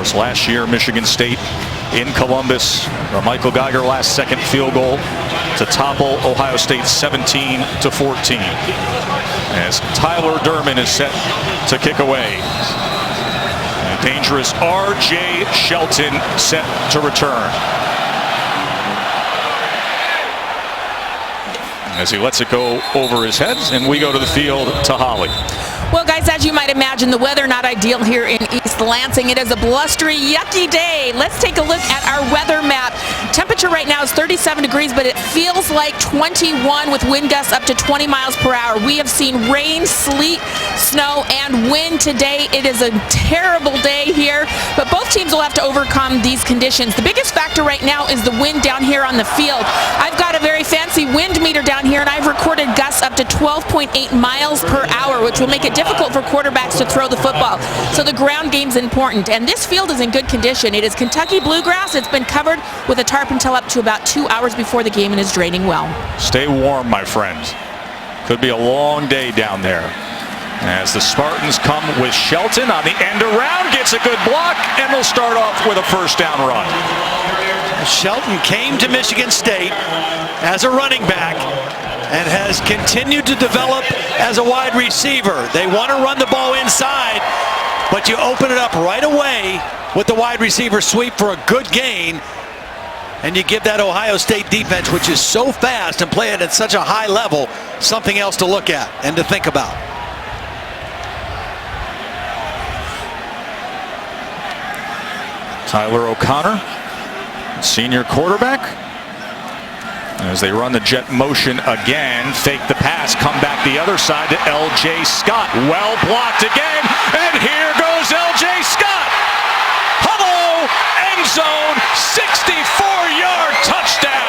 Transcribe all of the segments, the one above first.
course, last year, Michigan State in Columbus. Michael Geiger last second field goal to topple Ohio State 17-14. As Tyler Derman is set to kick away. And dangerous R.J. Shelton set to return. As he lets it go over his head, and we go to the field to Holly. Well, guys, as you might imagine, the weather not ideal here in East Lansing. It is a blustery, yucky day. Let's take a look at our weather map. Temperature right now is 37 degrees, but it feels like 21 with wind gusts up to 20 miles per hour. We have seen rain, sleet, snow, and wind today. It is a terrible day here, but both teams will have to overcome these conditions. The biggest factor right now is the wind down here on the field. I've got a very fancy wind meter down here, and I've recorded gusts up to 12.8 miles per hour, which will make it difficult for quarterbacks to throw the football. So the ground game's important, and this field is in good condition. It is Kentucky bluegrass. It's been covered with a tarp until up to about 2 hours before the game and is draining well. Stay warm, my friends. Could be a long day down there. As the Spartans come with Shelton on the end around, gets a good block, and they'll start off with a first down run. Shelton came to Michigan State as a running back and has continued to develop as a wide receiver. They want to run the ball inside, but you open it up right away with the wide receiver sweep for a good gain, and you give that Ohio State defense, which is so fast and playing at such a high level, something else to look at and to think about. Tyler O'Connor, senior quarterback. As they run the jet motion again, fake the pass, come back the other side to L.J. Scott. Well blocked again, and here goes L.J. Scott. Hello, end zone, 64-yard touchdown.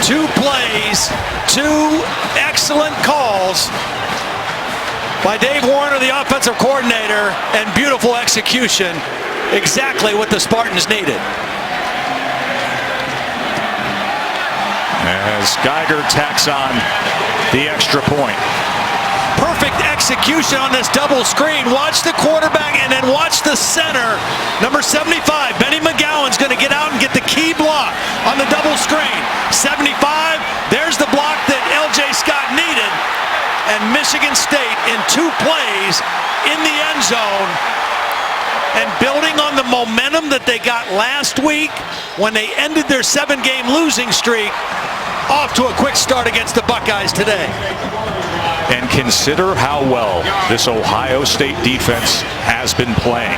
Two plays, two excellent calls by Dave Warner, the offensive coordinator, and beautiful execution. Exactly what the Spartans needed. As Geiger tacks on the extra point. Perfect execution on this double screen. Watch the quarterback and then watch the center. Number 75, Benny McGowan's going to get out and get the key block on the double screen. 75, there's the block that L.J. Scott needed. And Michigan State in two plays in the end zone. And building on the momentum that they got last week when they ended their 7-game losing streak, off to a quick start against the Buckeyes today. And consider how well this Ohio State defense has been playing.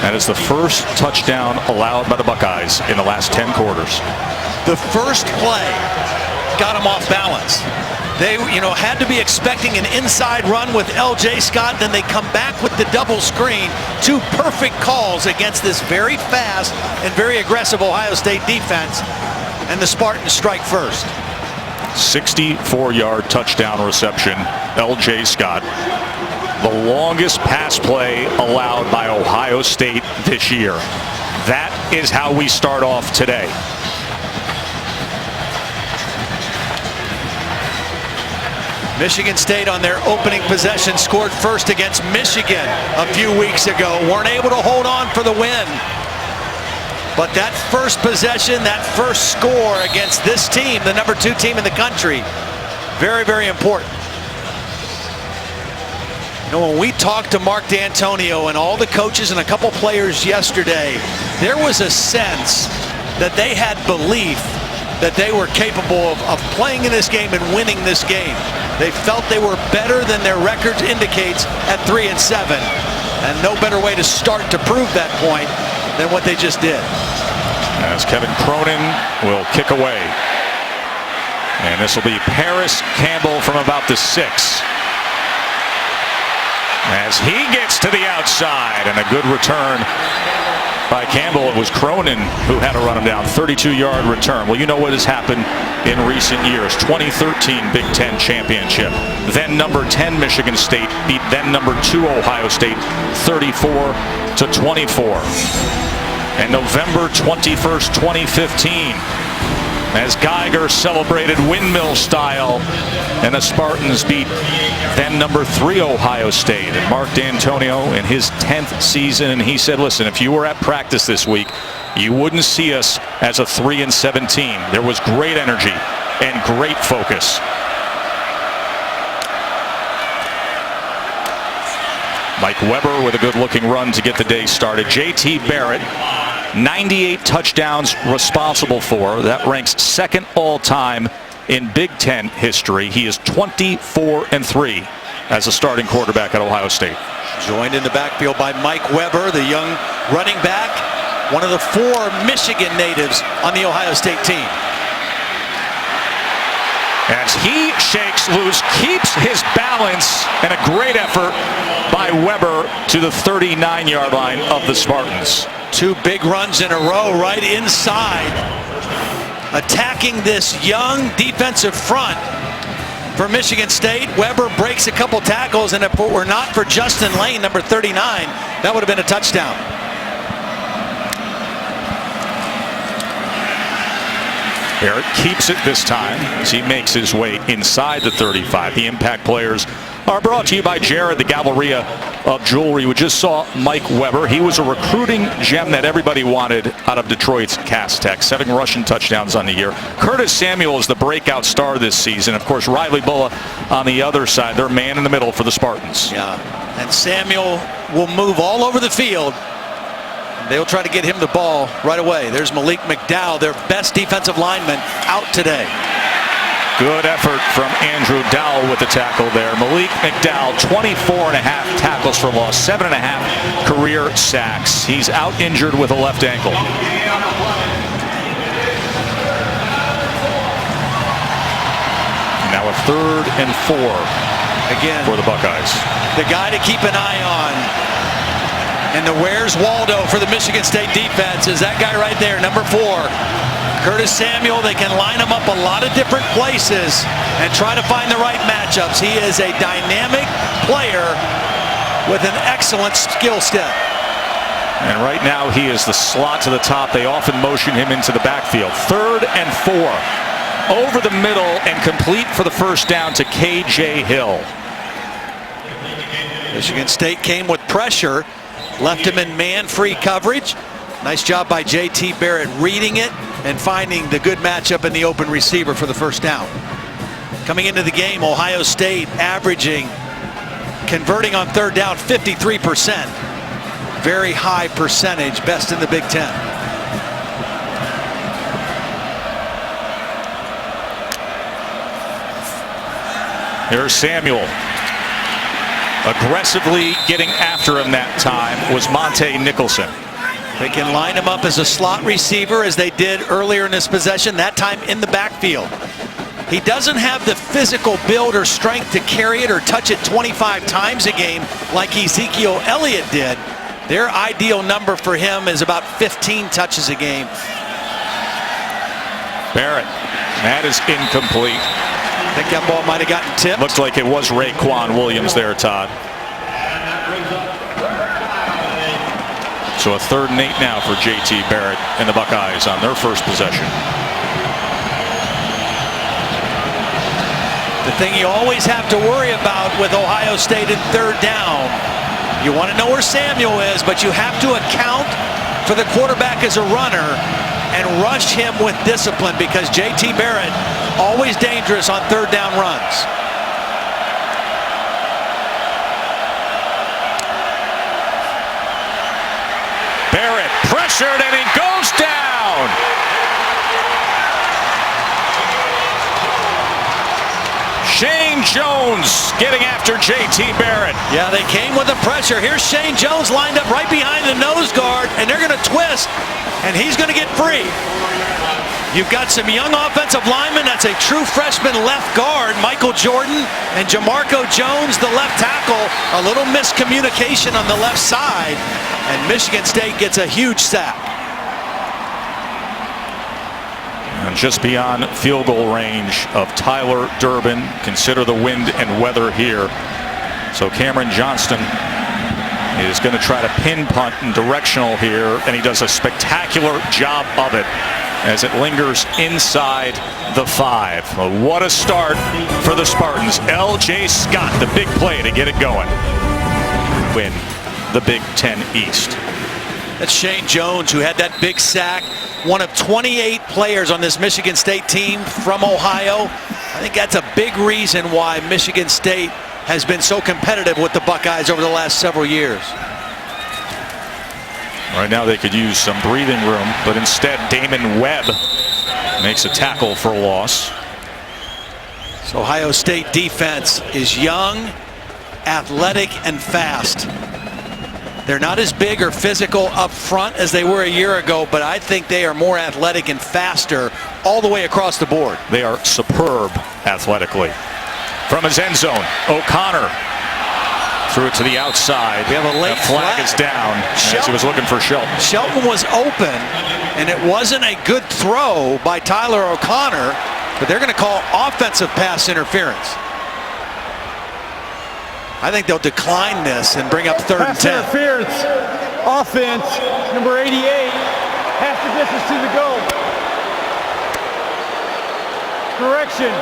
That is the first touchdown allowed by the Buckeyes in the last 10 quarters. The first play got them off balance. They, had to be expecting an inside run with L.J. Scott. Then they come back with the double screen. Two perfect calls against this very fast and very aggressive Ohio State defense. And the Spartans strike first. 64-yard touchdown reception, L.J. Scott. The longest pass play allowed by Ohio State this year. That is how we start off today. Michigan State on their opening possession scored first against Michigan a few weeks ago. Weren't able to hold on for the win. But that first possession, that first score against this team, the number 2 team in the country, very, very important. When we talked to Mark D'Antonio and all the coaches and a couple players yesterday, there was a sense that they had belief that they were capable of playing in this game and winning this game. They felt they were better than their record indicates at 3-7. And no better way to start to prove that point than what they just did. As Kevin Cronin will kick away. And this will be Paris Campbell from about the 6. As he gets to the outside, and a good return by Campbell. It was Cronin who had to run him down. 32-yard return. Well, you know what has happened in recent years. 2013 Big Ten championship. Then number 10 Michigan State beat then number 2 Ohio State 34-24. And November 21st, 2015, as Geiger celebrated windmill style, and the Spartans beat then number 3 Ohio State. And Mark D'Antonio in his 10th season, and he said, listen, if you were at practice this week, you wouldn't see us as a 3-17 team. There was great energy and great focus. Mike Weber with a good-looking run to get the day started. J.T. Barrett, 98 touchdowns responsible for. That ranks second all-time in Big Ten history. He is 24-3 as a starting quarterback at Ohio State. Joined in the backfield by Mike Weber, the young running back, one of the 4 Michigan natives on the Ohio State team. As he shakes loose, keeps his balance, and a great effort by Weber to the 39-yard line of the Spartans. 2 big runs in a row right inside, attacking this young defensive front for Michigan State. Weber breaks a couple tackles, and if it were not for Justin Lane, number 39, that would have been a touchdown. Barrett keeps it this time as he makes his way inside the 35. The impact players are brought to you by Jared, the Galleria of Jewelry. We just saw Mike Weber. He was a recruiting gem that everybody wanted out of Detroit's Cass Tech. 7 rushing touchdowns on the year. Curtis Samuel is the breakout star this season. Of course, Riley Bullough on the other side. They're man in the middle for the Spartans. Yeah, and Samuel will move all over the field. They'll try to get him the ball right away. There's Malik McDowell, their best defensive lineman, out today. Good effort from Andrew Dowell with the tackle there. Malik McDowell, 24.5 tackles for loss, 7.5 career sacks. He's out injured with a left ankle. Now a 3rd and 4 again for the Buckeyes. The guy to keep an eye on, and the Where's Waldo for the Michigan State defense is that guy right there, number 4. Curtis Samuel. They can line him up a lot of different places and try to find the right matchups. He is a dynamic player with an excellent skill set. And right now he is the slot to the top. They often motion him into the backfield. 3rd and 4. Over the middle and complete for the first down to K.J. Hill. Michigan State came with pressure. Left him in man-free coverage. Nice job by J.T. Barrett reading it and finding the good matchup in the open receiver for the first down. Coming into the game, Ohio State averaging, converting on 3rd down, 53%. Very high percentage, best in the Big Ten. Here's Samuel. Aggressively getting after him that time was Monte Nicholson. They can line him up as a slot receiver as they did earlier in this possession, that time in the backfield. He doesn't have the physical build or strength to carry it or touch it 25 times a game like Ezekiel Elliott did. Their ideal number for him is about 15 touches a game. Barrett, that is incomplete. I think that ball might have gotten tipped. Looks like it was Raekwon Williams there, Todd. So a 3rd and 8 now for J.T. Barrett and the Buckeyes on their first possession. The thing you always have to worry about with Ohio State in 3rd down, you want to know where Samuel is, but you have to account for the quarterback as a runner and rush him with discipline, because J.T. Barrett always dangerous on 3rd down runs. Barrett pressured and he goes down. Shane Jones getting after J.T. Barrett. Yeah, they came with the pressure. Here's Shane Jones lined up right behind the nose guard, and they're going to twist, and he's going to get free. You've got some young offensive linemen. That's a true freshman left guard, Michael Jordan, and Jamarco Jones, the left tackle. A little miscommunication on the left side, and Michigan State gets a huge sack. And just beyond field goal range of Tyler Durbin. Consider the wind and weather here. So Cameron Johnston is going to try to pin punt and directional here, and he does a spectacular job of it as it lingers inside the 5. Well, what a start for the Spartans. L.J. Scott, the big play to get it going. Win the Big Ten East. That's Shane Jones, who had that big sack. One of 28 players on this Michigan State team from Ohio. I think that's a big reason why Michigan State has been so competitive with the Buckeyes over the last several years. Right now they could use some breathing room, but instead Damon Webb makes a tackle for a loss. So Ohio State defense is young, athletic, and fast. They're not as big or physical up front as they were a year ago, but I think they are more athletic and faster all the way across the board. They are superb athletically. From his end zone, O'Connor threw it to the outside. We have a late flag is down as he was looking for Shelton. Shelton was open, and it wasn't a good throw by Tyler O'Connor, but they're going to call offensive pass interference. I think they'll decline this and bring up 3rd and 10. Pass interference, offense, number 88, half the distance to the goal. Correction,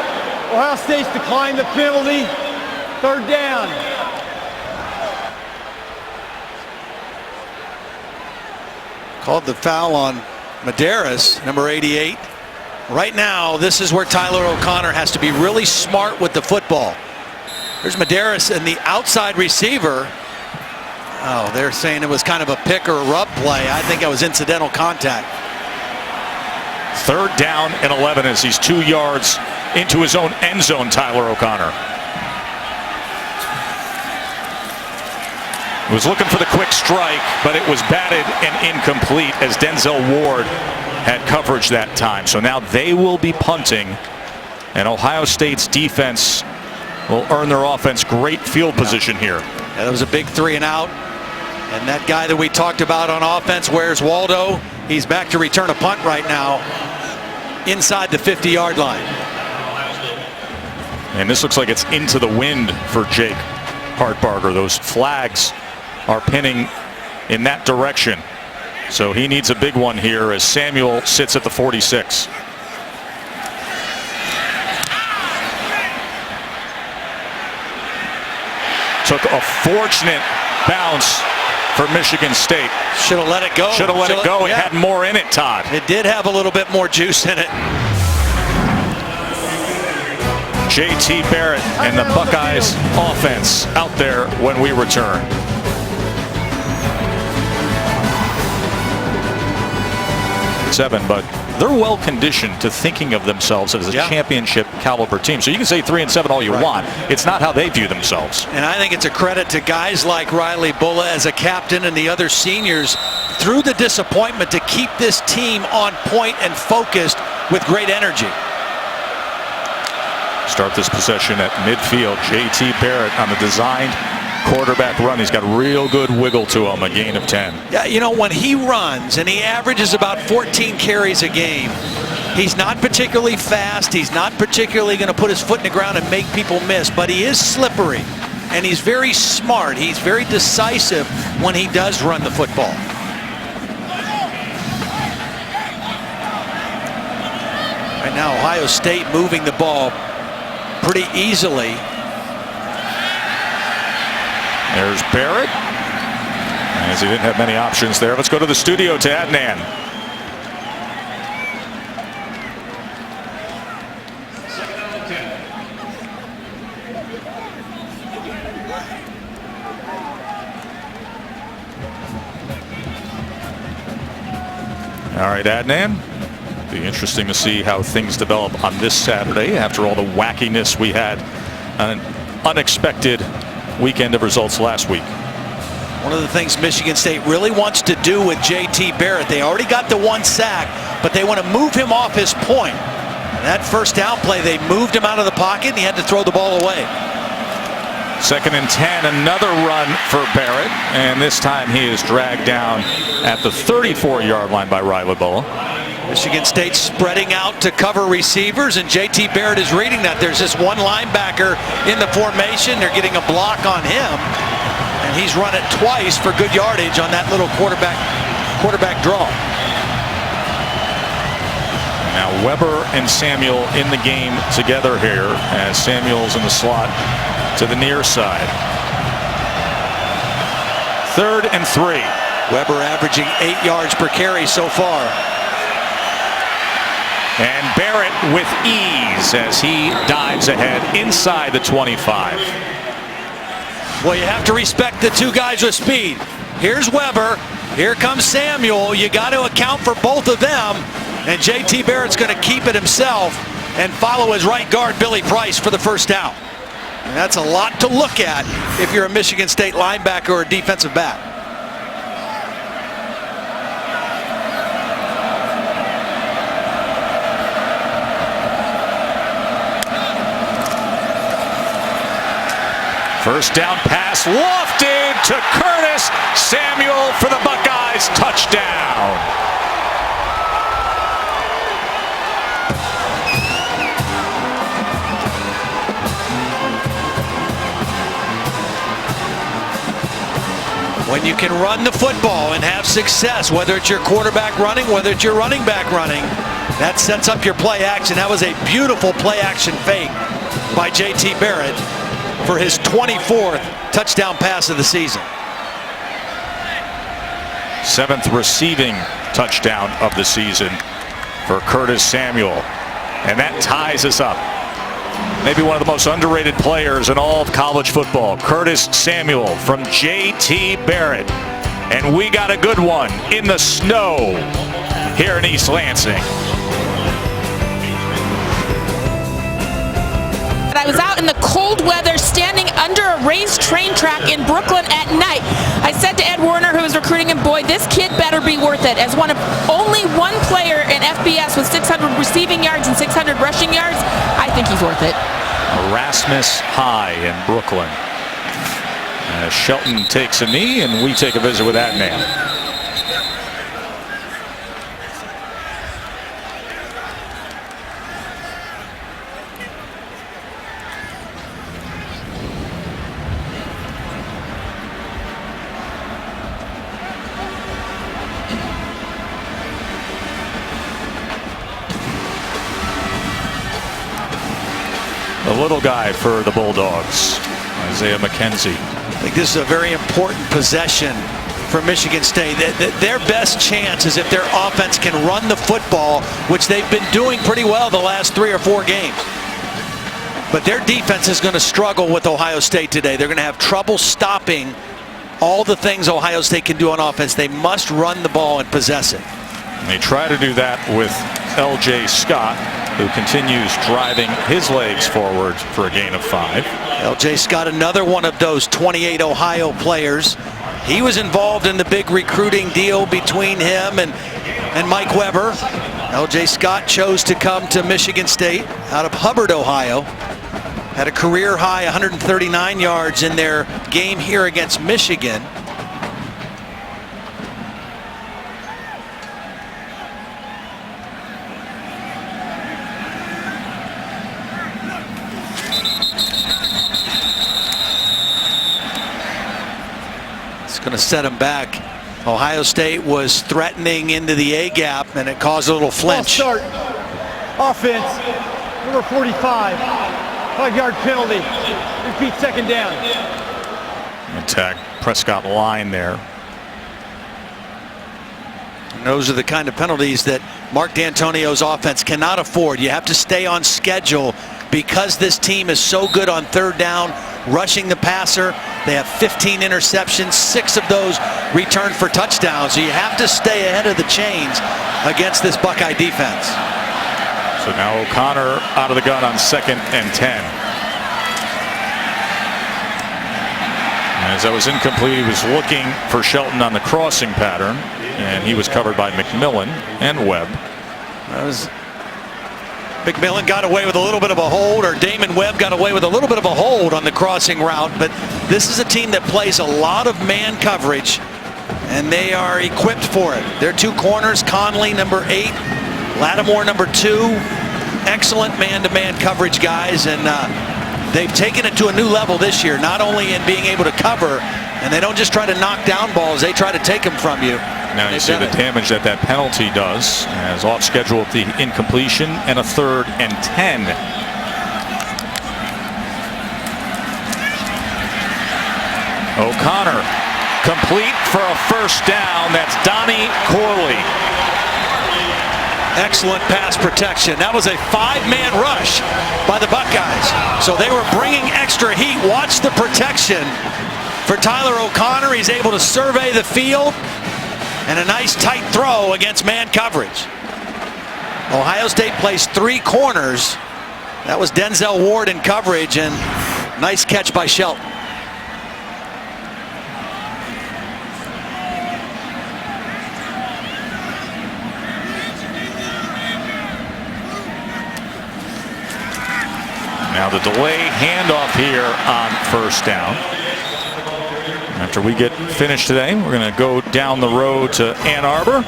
Ohio State's declined the penalty, 3rd down. Called the foul on Medeiros, number 88. Right now, this is where Tyler O'Connor has to be really smart with the football. There's Medeiros and the outside receiver. Oh, they're saying it was kind of a pick or a rub play. I think it was incidental contact. 3rd down and 11 as he's 2 yards into his own end zone, Tyler O'Connor. Was looking for the quick strike, but it was batted and incomplete as Denzel Ward had coverage that time. So now they will be punting, and Ohio State's defense will earn their offense great field position here. Yeah, that was a big 3 and out. And that guy that we talked about on offense, where's Waldo? He's back to return a punt right now inside the 50-yard line. And this looks like it's into the wind for Jake Hartbarger. Those flags are pinning in that direction. So he needs a big one here as Samuel sits at the 46. Took a fortunate bounce for Michigan State. Should have let it go. Should have let it go. It had more in it, Todd. It did have a little bit more juice in it. J.T. Barrett and the Buckeyes offense out there when we return. But they're well conditioned to thinking of themselves as a championship caliber team. So you can say 3-7 all you want. It's not how they view themselves. And I think it's a credit to guys like Riley Bulla as a captain and the other seniors through the disappointment to keep this team on point and focused with great energy. Start this possession at midfield. J.T. Barrett on the designed quarterback run. He's got real good wiggle to him, a gain of 10. Yeah, you know, when he runs and he averages about 14 carries a game, he's not particularly fast. He's not particularly going to put his foot in the ground and make people miss, but he is slippery and he's very smart. He's very decisive when he does run the football. Right now, Ohio State moving the ball pretty easily. There's Barrett, as he didn't have many options there. Let's go to the studio to Adnan. All right, Adnan. Be interesting to see how things develop on this Saturday after all the wackiness we had on an unexpected weekend of results last week. One of the things Michigan State really wants to do with J.T. Barrett, they already got the 1 sack, but they want to move him off his point. And that first down play, they moved him out of the pocket, and he had to throw the ball away. 2nd and 10, another run for Barrett, and this time he is dragged down at the 34-yard line by Riley Bulla. Michigan State spreading out to cover receivers, and J.T. Barrett is reading that. There's just one linebacker in the formation. They're getting a block on him, and he's run it twice for good yardage on that little quarterback draw. Now Weber and Samuel in the game together here, as Samuel's in the slot to the near side. 3rd and 3. Weber averaging 8 yards per carry so far. And Barrett with ease as he dives ahead inside the 25. Well, you have to respect the two guys with speed. Here's Weber. Here comes Samuel. You got to account for both of them. And J.T. Barrett's going to keep it himself and follow his right guard, Billy Price, for the first down. And that's a lot to look at if you're a Michigan State linebacker or a defensive back. First down pass lofted to Curtis Samuel for the Buckeyes, touchdown. When you can run the football and have success, whether it's your quarterback running, whether it's your running back running, that sets up your play action. That was a beautiful play action fake by J.T. Barrett for his 24th touchdown pass of the season. 7th receiving touchdown of the season for Curtis Samuel. And that ties us up. Maybe one of the most underrated players in all of college football, Curtis Samuel from J.T. Barrett. And we got a good one in the snow here in East Lansing. I was out in the cold weather standing under a raised train track in Brooklyn at night. I said to Ed Warner, who was recruiting him, boy, this kid better be worth it. As only one player in FBS with 600 receiving yards and 600 rushing yards, I think he's worth it. Erasmus High in Brooklyn. Shelton takes a knee, and we take a visit with that man. The little guy for the Bulldogs, Isaiah McKenzie. I think this is a very important possession for Michigan State. Their best chance is if their offense can run the football, which they've been doing pretty well the last 3 or 4 games. But their defense is going to struggle with Ohio State today. They're going to have trouble stopping all the things Ohio State can do on offense. They must run the ball and possess it. And they try to do that with L.J. Scott, who continues driving his legs forward for a gain of 5. L.J. Scott, another one of those 28 Ohio players. He was involved in the big recruiting deal between him and Mike Weber. L.J. Scott chose to come to Michigan State out of Hubbard, Ohio. Had a career high 139 yards in their game here against Michigan. Going to set him back. Ohio State was threatening into the A gap, and it caused a little flinch. Start. Offense. Number 45. 5-yard penalty. Repeat, 2nd down. Attack Prescott line there. And those are the kind of penalties that Mark D'Antonio's offense cannot afford. You have to stay on schedule because this team is so good on 3rd down, rushing the passer. They have 15 interceptions, 6 of those returned for touchdowns. So you have to stay ahead of the chains against this Buckeye defense. So now O'Connor out of the gun on 2nd and 10. As that was incomplete, he was looking for Shelton on the crossing pattern, and he was covered by McMillan and Webb. That was McMillan got away with a little bit of a hold, or Damon Webb got away with a little bit of a hold on the crossing route. But this is a team that plays a lot of man coverage, and they are equipped for it. Their two corners, Conley, number 8, Lattimore, number 2. Excellent man-to-man coverage guys, and they've taken it to a new level this year, not only in being able to cover, and they don't just try to knock down balls, they try to take them from you. Now you see the damage that penalty does, as off schedule with the incompletion and a 3rd and 10. O'Connor complete for a first down. That's Donnie Corley. Excellent pass protection. That was a 5-man rush by the Buckeyes. So they were bringing extra heat. Watch the protection for Tyler O'Connor. He's able to survey the field. And a nice tight throw against man coverage. Ohio State plays 3 corners. That was Denzel Ward in coverage, and nice catch by Shelton. Now the delay handoff here on first down. After we get finished today, we're going to go down the road to Ann Arbor,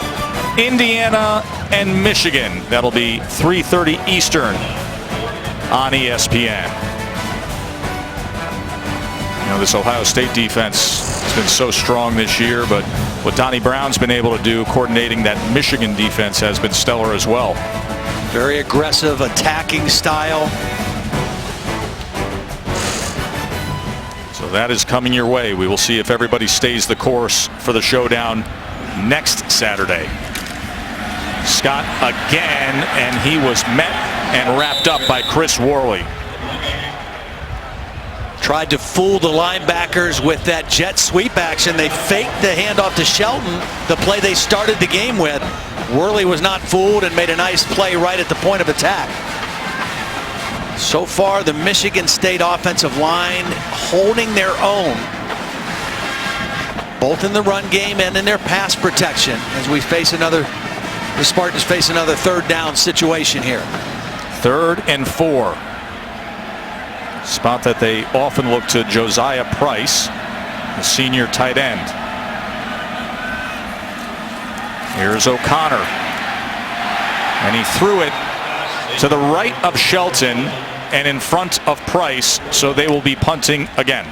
Indiana, and Michigan. That'll be 3:30 Eastern on ESPN. You know, this Ohio State defense has been so strong this year, but what Donnie Brown's been able to do coordinating that Michigan defense has been stellar as well. Very aggressive, attacking style. So that is coming your way. We will see if everybody stays the course for the showdown next Saturday. Scott again, and he was met and wrapped up by Chris Worley. Tried to fool the linebackers with that jet sweep action. They faked the handoff to Shelton, the play they started the game with. Worley was not fooled and made a nice play right at the point of attack. So far, the Michigan State offensive line holding their own, both in the run game and in their pass protection, as we face the Spartans face another 3rd down situation here. 3rd and 4. Spot that they often look to Josiah Price, the senior tight end. Here's O'Connor, and he threw it to the right of Shelton and in front of Price, so they will be punting again.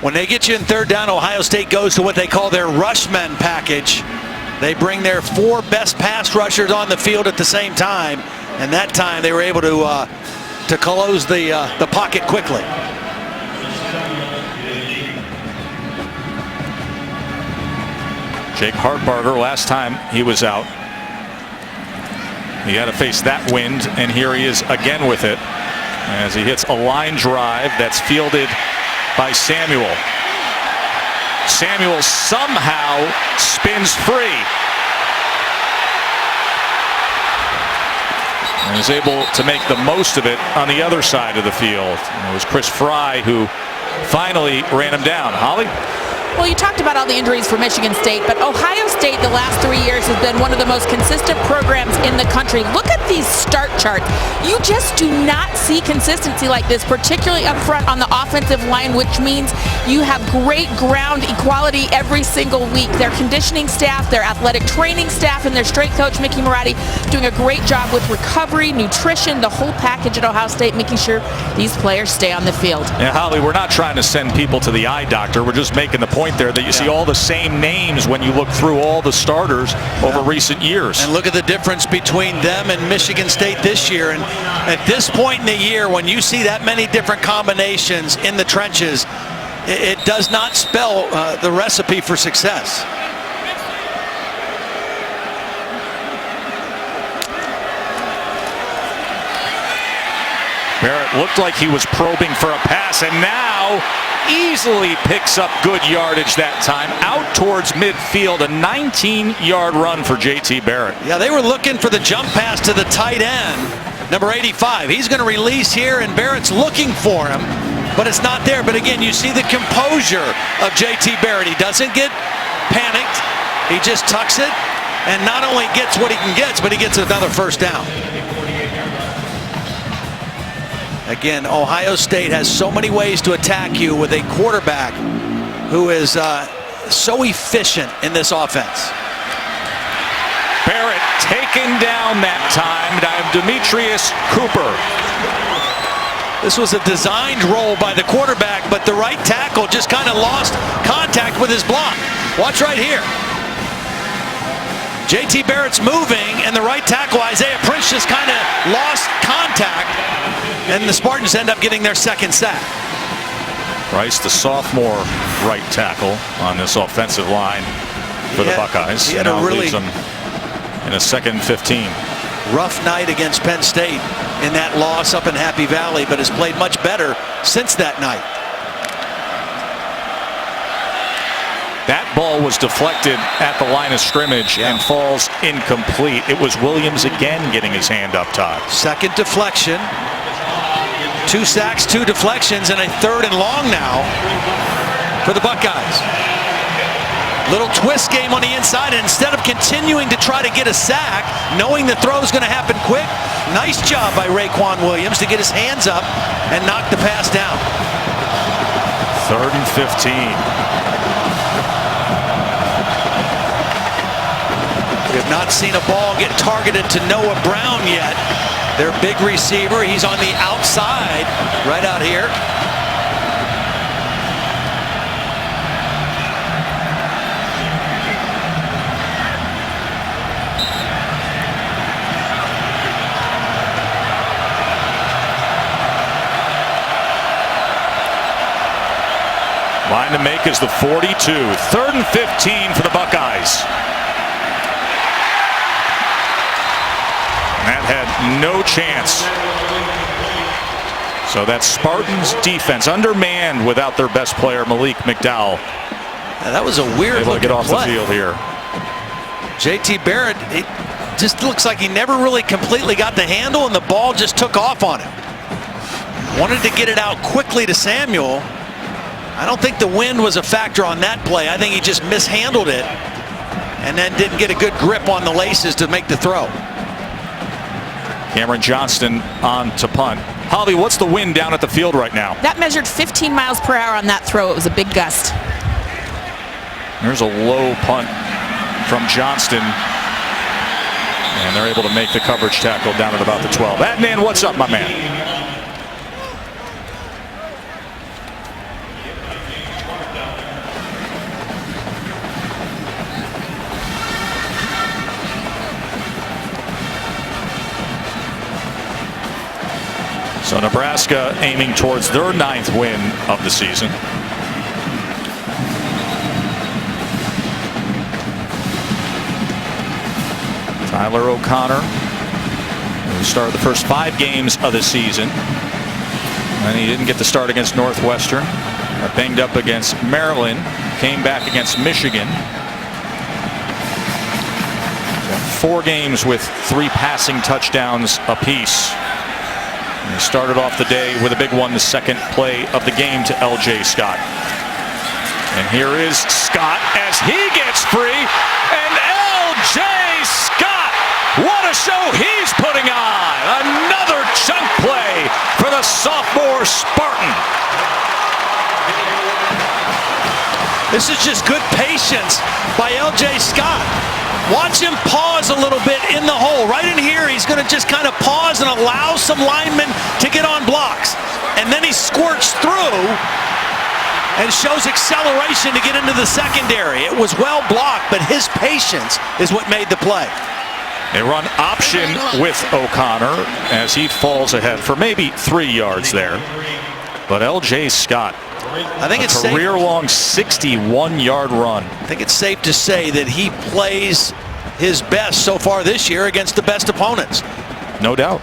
When they get you in 3rd down, Ohio State goes to what they call their rushman package. They bring their 4 best pass rushers on the field at the same time, and that time they were able to close the pocket quickly. Jake Hartbarger, last time he was out, he had to face that wind, and here he is again with it as he hits a line drive that's fielded by Samuel. Samuel somehow spins free and is able to make the most of it on the other side of the field. And it was Chris Fry who finally ran him down. Holly? Well, you talked about all the injuries for Michigan State, but Ohio State the last 3 years has been one of the most consistent programs in the country. Look at these start charts. You just do not see consistency like this, particularly up front on the offensive line, which means you have great ground equality every single week. Their conditioning staff, their athletic training staff, and their strength coach, Mickey Marotti, doing a great job with recovery, nutrition, the whole package at Ohio State, making sure these players stay on the field. Yeah, Holly, we're not trying to send people to the eye doctor. We're just making the point there that you see all the same names when you look through all the starters over recent years. And look at the difference between them and Michigan State this year. And at this point in the year, when you see that many different combinations in the trenches, it does not spell the recipe for success. Barrett looked like he was probing for a pass, and now easily picks up good yardage that time out towards midfield. A 19-yard run for JT Barrett. Yeah, they were looking for the jump pass to the tight end, number 85. He's going to release here, and Barrett's looking for him, but it's not there. But again, you see the composure of JT Barrett. He doesn't get panicked. He just tucks it and not only gets what he can get, but he gets another first down. Again, Ohio State has so many ways to attack you with a quarterback who is so efficient in this offense. Barrett taken down that time by Demetrius Cooper. This was a designed roll by the quarterback, but the right tackle just kind of lost contact with his block. Watch right here. JT Barrett's moving, and the right tackle, Isaiah Prince, just kind of lost contact, and the Spartans end up getting their second sack. Price, the sophomore right tackle on this offensive line for the Buckeyes. He had a really leaves them in a 2nd and 15. Rough night against Penn State in that loss up in Happy Valley, but has played much better since that night. That ball was deflected at the line of scrimmage and falls incomplete. It was Williams again getting his hand up top. Second deflection. 2 sacks, 2 deflections, and a 3rd and long now for the Buckeyes. Little twist game on the inside, and instead of continuing to try to get a sack, knowing the throw is going to happen quick, nice job by Raekwon Williams to get his hands up and knock the pass down. 3rd and 15. We have not seen a ball get targeted to Noah Brown yet. Their big receiver, he's on the outside right out here. Line to make is the 42. 3rd and 15 for the Buckeyes. That had no chance. So that Spartans defense undermanned without their best player, Malik McDowell. Now, that was a weird able to get off play. the field here. JT Barrett, it just looks like he never really completely got the handle, and the ball just took off on him. Wanted to get it out quickly to Samuel. I don't think the wind was a factor on that play. I think he just mishandled it and then didn't get a good grip on the laces to make the throw. Cameron Johnston on to punt. Holly, what's the wind down at the field right now? That measured 15 miles per hour on that throw. It was a big gust. There's a low punt from Johnston. And they're able to make the coverage tackle down at about the 12. Adnan, what's up, my man? So Nebraska aiming towards their 9th win of the season. Tyler O'Connor, who started the first 5 games of the season. And he didn't get the start against Northwestern. Got banged up against Maryland. Came back against Michigan. 4 games with 3 passing touchdowns apiece. He started off the day with a big one, the second play of the game to L.J. Scott. And here is Scott as he gets free. And L.J. Scott, what a show he's putting on. Another chunk play for the sophomore Spartan. This is just good patience by L.J. Scott. Watch him pause a little bit in the hole. Right in here, he's going to just kind of pause and allow some linemen to get on blocks. And then he squirts through and shows acceleration to get into the secondary. It was well blocked, but his patience is what made the play. They run option with O'Connor as he falls ahead for maybe 3 yards there. But L.J. Scott, I think it's career-long 61-yard run. I think it's safe to say that he plays his best so far this year against the best opponents. No doubt.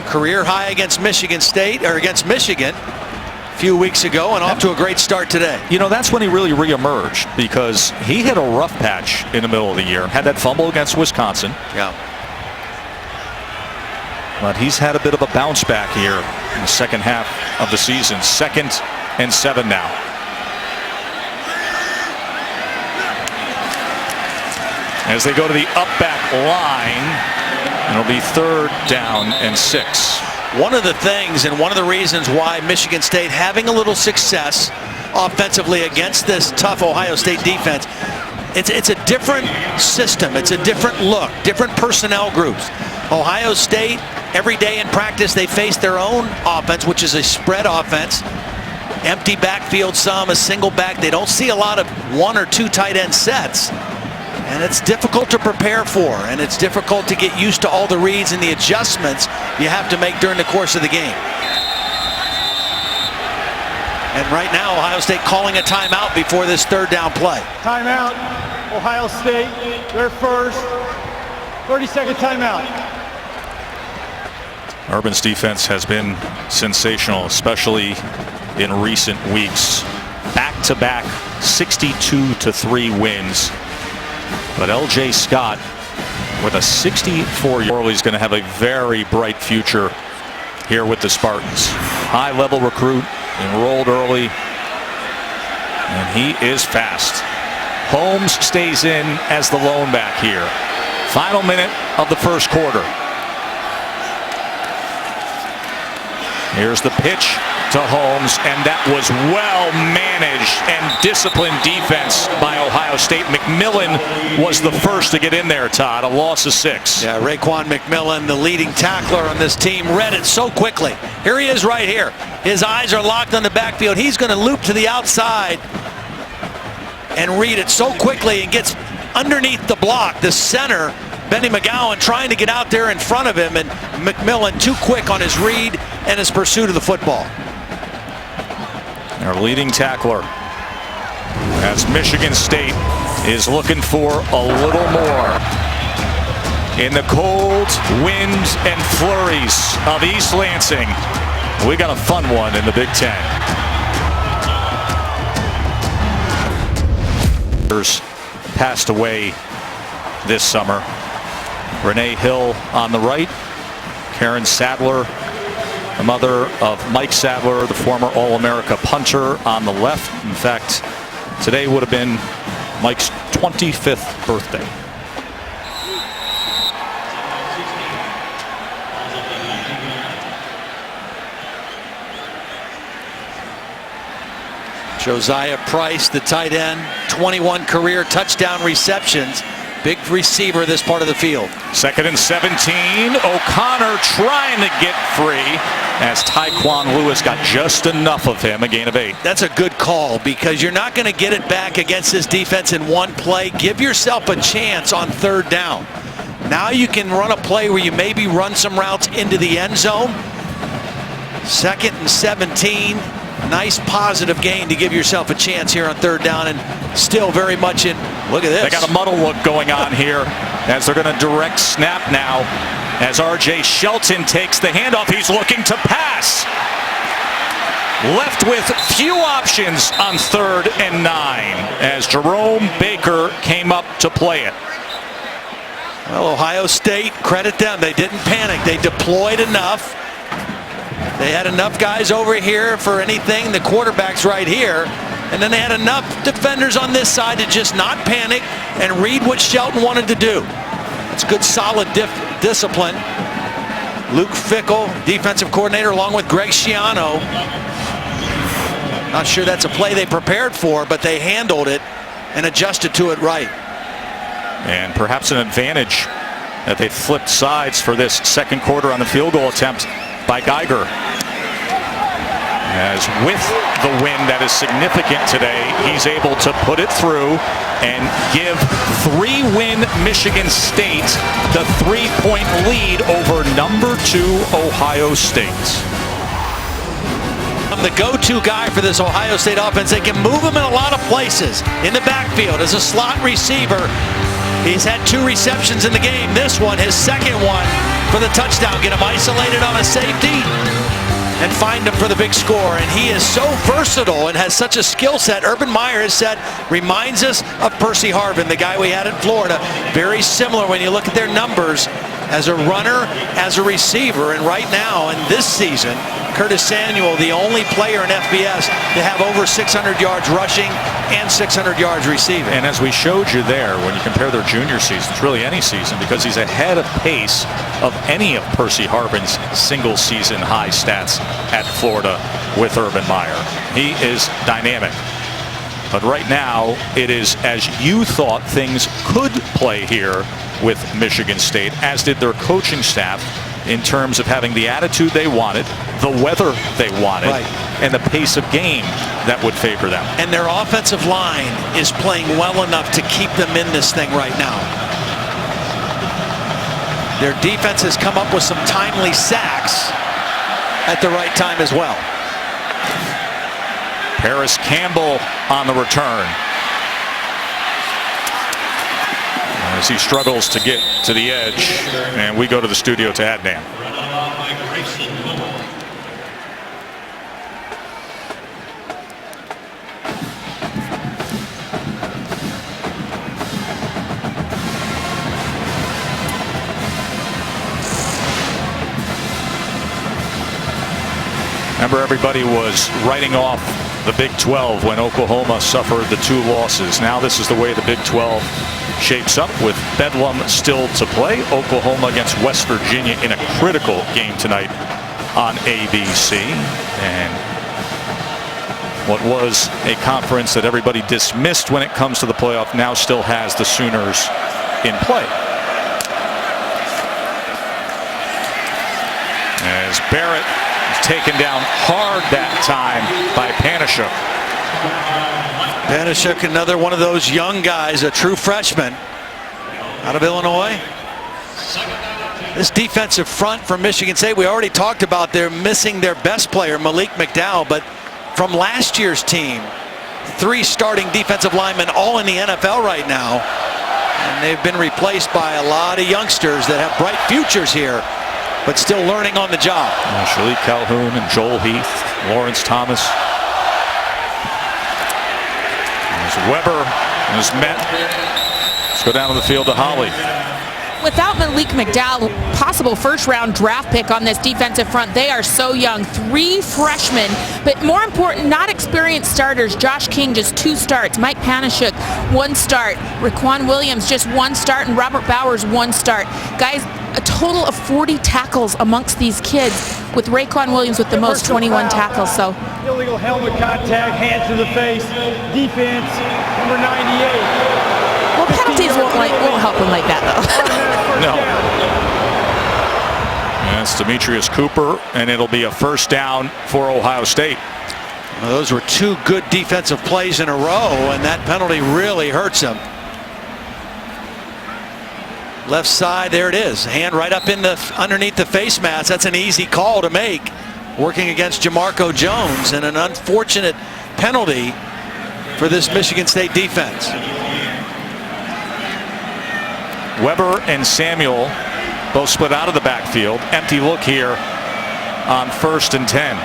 Career high against Michigan State, or against Michigan a few weeks ago, and off to a great start today. You know, that's when he really reemerged, because he hit a rough patch in the middle of the year. Had that fumble against Wisconsin. Yeah. But he's had a bit of a bounce back here in the second half of the season. 2nd and 7 now. as they go to the up back line. It'll be 3rd down and 6. One of the things and one of the reasons why Michigan State having a little success offensively against this tough Ohio State defense, it's a different system. It's a different look, different personnel groups. Ohio State, every day in practice, they face their own offense, which is a spread offense. Empty backfield, some a single back. They don't see a lot of 1 or 2 tight end sets. And it's difficult to prepare for, and it's difficult to get used to all the reads and the adjustments you have to make during the course of the game. And right now, Ohio State calling a timeout before this 3rd down play. Timeout. Ohio State, their first. 30-second timeout. Urban's defense has been sensational, especially in recent weeks. Back-to-back 62-3 wins. But L.J. Scott with a 64-year-old, he's going to have a very bright future here with the Spartans. High-level recruit, enrolled early, and he is fast. Holmes stays in as the lone back here. Final minute of the 1st quarter. Here's the pitch to Holmes, and that was well managed and disciplined defense by Ohio State. McMillan was the first to get in there, Todd. A loss of 6. Yeah, Raekwon McMillan, the leading tackler on this team, read it so quickly. Here he is right here. His eyes are locked on the backfield. He's going to loop to the outside and read it so quickly and gets underneath the block. The center, Benny McGowan, trying to get out there in front of him, and McMillan too quick on his read and his pursuit of the football. Our leading tackler, as Michigan State is looking for a little more in the cold wind and flurries of East Lansing. We got a fun one in the Big Ten. Passed away this summer. Renee Hill on the right, Karen Sadler, the mother of Mike Sadler, the former All-America punter, on the left. In fact, today would have been Mike's 25th birthday. Josiah Price, the tight end, 21 career touchdown receptions. Big receiver this part of the field. 2nd and 17. O'Connor trying to get free as Tyquan Lewis got just enough of him, a gain of 8. That's a good call because you're not going to get it back against this defense in one play. Give yourself a chance on 3rd down. Now you can run a play where you maybe run some routes into the end zone. 2nd and 17. Nice positive gain to give yourself a chance here on 3rd down, and still very much in. Look at this. They got a muddle look going on here as they're going to direct snap now as R.J. Shelton takes the handoff. He's looking to pass. Left with few options on 3rd and 9 as Jerome Baker came up to play it. Well, Ohio State, credit them. They didn't panic. They deployed enough. They had enough guys over here for anything. The quarterback's right here. And then they had enough defenders on this side to just not panic and read what Shelton wanted to do. It's good, solid discipline. Luke Fickell, defensive coordinator, along with Greg Schiano. Not sure that's a play they prepared for, but they handled it and adjusted to it right. And perhaps an advantage that they flipped sides for this 2nd quarter on the field goal attempt by Geiger. As with the win that is significant today, he's able to put it through and give 3-win Michigan State the 3-point lead over number 2 Ohio State. The go-to guy for this Ohio State offense. They can move him in a lot of places. In the backfield as a slot receiver. He's had 2 receptions in the game. This one, his 2nd one for the touchdown. Get him isolated on a safety and find him for the big score. And he is so versatile and has such a skill set. Urban Meyer has said, reminds us of Percy Harvin, the guy we had in Florida. Very similar when you look at their numbers as a runner, as a receiver, and right now in this season, Curtis Samuel, the only player in FBS to have over 600 yards rushing and 600 yards receiving. And as we showed you there, when you compare their junior seasons, really any season, because he's ahead of pace of any of Percy Harvin's single season high stats at Florida with Urban Meyer. He is dynamic. But right now, it is as you thought things could play here with Michigan State, as did their coaching staff, in terms of having the attitude they wanted, the weather they wanted, and the pace of game that would favor them. And their offensive line is playing well enough to keep them in this thing right now. Their defense has come up with some timely sacks at the right time as well. Paris Campbell on the return, as he struggles to get to the edge, and we go to the studio to Adnan. Remember, everybody was writing off the Big 12 when Oklahoma suffered the 2 losses. Now this is the way the Big 12 shapes up, with Bedlam still to play. Oklahoma against West Virginia in a critical game tonight on ABC. And what was a conference that everybody dismissed when it comes to the playoff now still has the Sooners in play. As Barrett is taken down hard that time by Panishuk. Panishuk, another one of those young guys, a true freshman out of Illinois. This defensive front from Michigan State, we already talked about, they're missing their best player, Malik McDowell, but from last year's team, 3 starting defensive linemen all in the NFL right now, and they've been replaced by a lot of youngsters that have bright futures here, but still learning on the job. Shalik Calhoun and Joel Heath, Lawrence Thomas. As Weber is met. Let's go down to the field to Holly. Without Malik McDowell, possible first-round draft pick on this defensive front, they are so young. 3 freshmen, but more important, not experienced starters. Josh King, just 2 starts. Mike Panishuk, 1 start. Raquan Williams, just 1 start. And Robert Bowers, 1 start. Guys, a total of 40 tackles amongst these kids, with Raquan Williams with the most, 21 tackles. So illegal helmet contact, hand to the face, defense, number 98. Well, penalties won't help him like that, though. No. That's Demetrius Cooper, and it'll be a first down for Ohio State. Well, those were 2 good defensive plays in a row, and that penalty really hurts him. Left side, there it is. Hand right up in the underneath the face mask. That's an easy call to make, working against Jamarco Jones, and an unfortunate penalty for this Michigan State defense. Weber and Samuel both split out of the backfield. Empty look here on 1st and 10.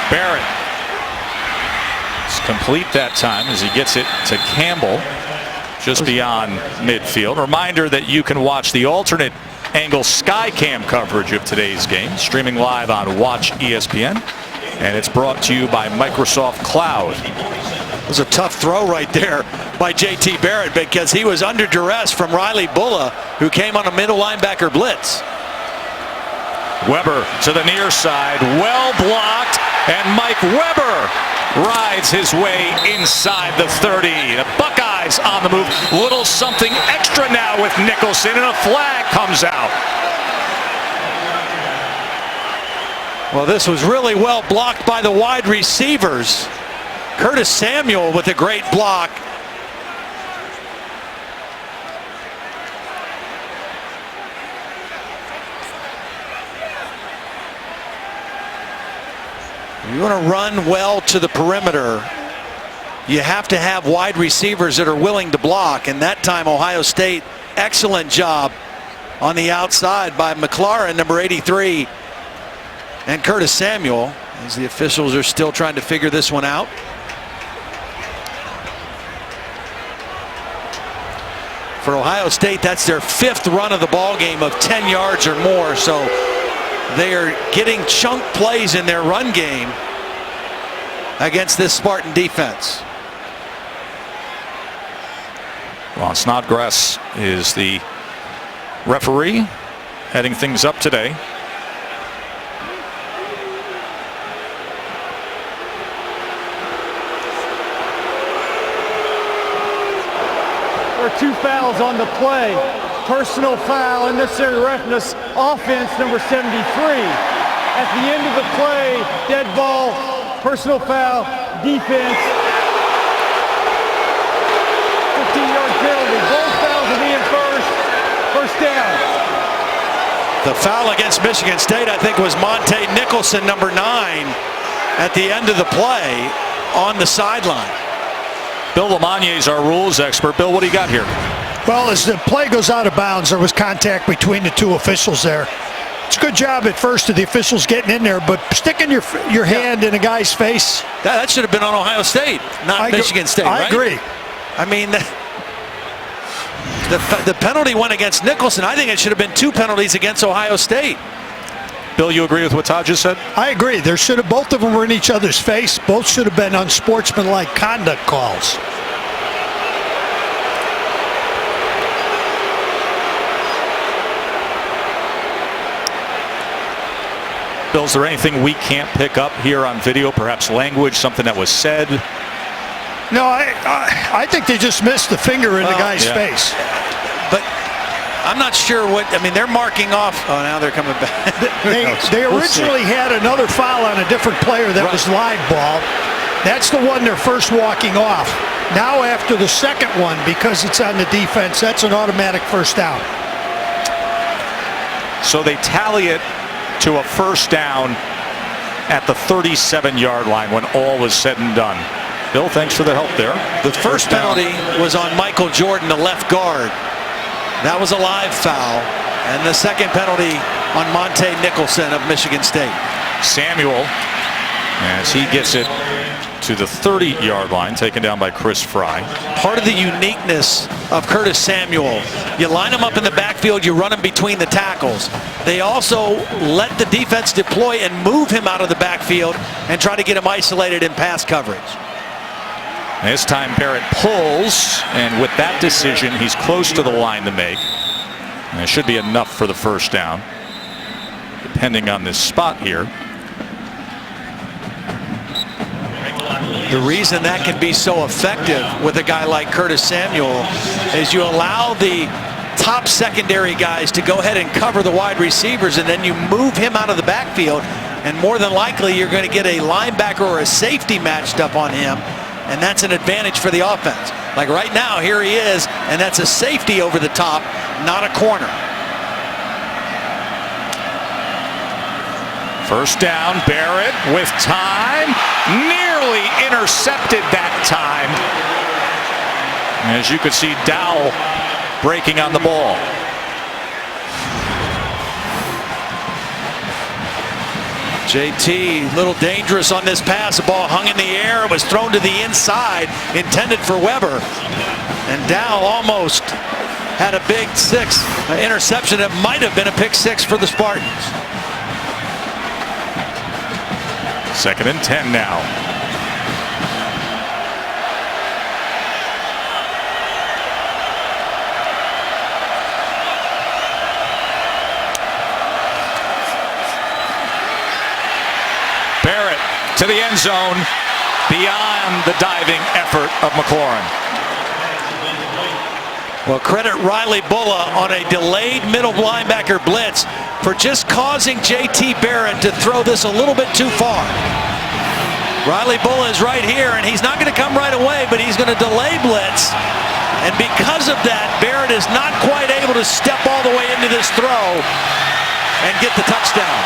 Barrett is complete that time as he gets it to Campbell just beyond midfield. Reminder that you can watch the alternate angle Skycam coverage of today's game, streaming live on Watch ESPN, and it's brought to you by Microsoft Cloud. It was a tough throw right there by J.T. Barrett, because he was under duress from Riley Bulla, who came on a middle linebacker blitz. Weber to the near side, well blocked, and Mike Weber rides his way inside the 30. The Buckeyes on the move. Little something extra now with Nicholson, and a flag comes out. Well, this was really well blocked by the wide receivers. Curtis Samuel with a great block. You want to run well to the perimeter, you have to have wide receivers that are willing to block, and that time Ohio State, excellent job on the outside by McLaurin, number 83, and Curtis Samuel, as the officials are still trying to figure this one out. For Ohio State, that's their 5th run of the ball game of 10 yards or more. So they are getting chunk plays in their run game against this Spartan defense. Ron Snodgrass is the referee, heading things up today. There are 2 fouls on the play. Personal foul, unnecessary roughness, offense number 73. At the end of the play, dead ball, personal foul, defense, 15-yard penalty. Both fouls are being first down. The foul against Michigan State, I think, was Monte Nicholson, number 9, at the end of the play on the sideline. Bill Lamagnier is our rules expert. Bill, what do you got here? Well, as the play goes out of bounds, there was contact between the 2 officials there. It's a good job at first of the officials getting in there, but sticking your hand in a guy's face. That should have been on Ohio State, not Michigan State, right? I agree. I mean, the penalty went against Nicholson. I think it should have been 2 penalties against Ohio State. Bill, you agree with what Todd just said? I agree. There should have, both of them were in each other's face. Both should have been unsportsmanlike conduct calls. Bill, is there anything we can't pick up here on video? Perhaps language, something that was said? No, I think they just missed the finger in the guy's face. But I'm not sure what, I mean, they're marking off. Oh, now they're coming back. They originally had another foul on a different player that was live ball. That's the one they're first walking off. Now after the second one, because it's on the defense, that's an automatic first down. So they tally it to a first down at the 37-yard line when all was said and done. Bill, thanks for the help there. The first penalty was on Michael Jordan, the left guard. That was a live foul. And the second penalty on Monte Nicholson of Michigan State. Samuel, as he gets it to the 30-yard line, taken down by Chris Fry. Part of the uniqueness of Curtis Samuel, you line him up in the backfield, you run him between the tackles. They also let the defense deploy and move him out of the backfield and try to get him isolated in pass coverage. This time Barrett pulls, and with that decision, he's close to the line to make. And it should be enough for the first down, depending on this spot here. The reason that can be so effective with a guy like Curtis Samuel is you allow the top secondary guys to go ahead and cover the wide receivers, and then you move him out of the backfield, and more than likely you're going to get a linebacker or a safety matched up on him, and that's an advantage for the offense. Like right now, here he is, and that's a safety over the top, not a corner. First down, Barrett with time, nearly intercepted that time. As you could see, Dowell breaking on the ball. JT, a little dangerous on this pass. The ball hung in the air. It was thrown to the inside, intended for Weber. And Dowell almost had a big interception. It might have been a pick 6 for the Spartans. 2nd and 10 now. Barrett to the end zone, beyond the diving effort of McLaurin. Well, credit Riley Bulla on a delayed middle linebacker blitz for just causing JT Barrett to throw this a little bit too far. Riley Bulla is right here, and he's not going to come right away, but he's going to delay blitz. And because of that, Barrett is not quite able to step all the way into this throw and get the touchdown.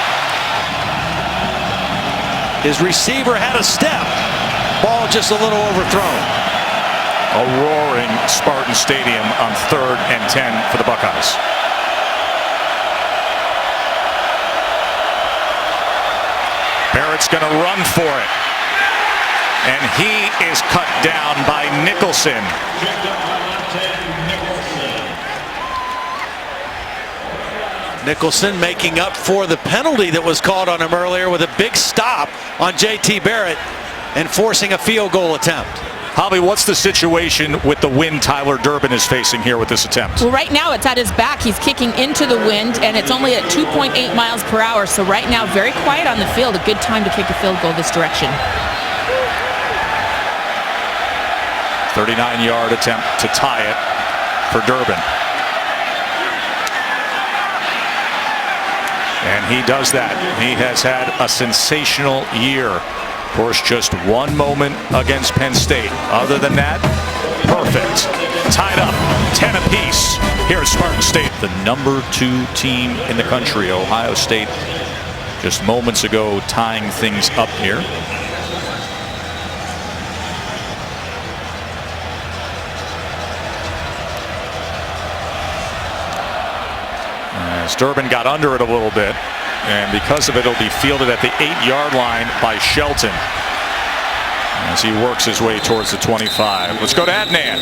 His receiver had a step. Ball just a little overthrown. A roaring Spartan Stadium on 3rd and 10 for the Buckeyes. Barrett's going to run for it. And he is cut down by Nicholson. Nicholson making up for the penalty that was called on him earlier with a big stop on J.T. Barrett and forcing a field goal attempt. Holly, what's the situation with the wind Tyler Durbin is facing here with this attempt? Well, right now it's at his back. He's kicking into the wind, and it's only at 2.8 miles per hour. So right now, very quiet on the field. A good time to kick a field goal this direction. 39-yard attempt to tie it for Durbin. And he does that. He has had a sensational year. Of course, just one moment against Penn State. Other than that, perfect. Tied up, 10 apiece here at Spartan State. The number 2 team in the country, Ohio State, just moments ago tying things up here. As Durbin got under it a little bit, and because of it, it'll be fielded at the 8-yard line by Shelton as he works his way towards the 25. Let's go to Adnan.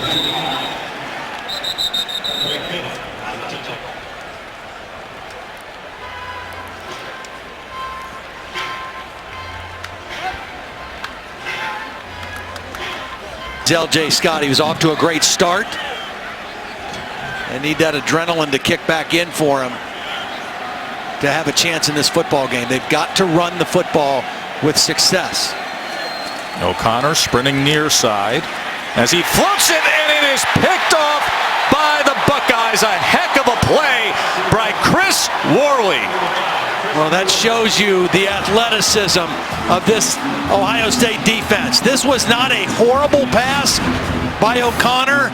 L.J. Scott, he was off to a great start. They need that adrenaline to kick back in for him to have a chance in this football game. They've got to run the football with success. O'Connor sprinting near side as he floats it, and it is picked off by the Buckeyes. A heck of a play by Chris Worley. Well, that shows you the athleticism of this Ohio State defense. This was not a horrible pass by O'Connor.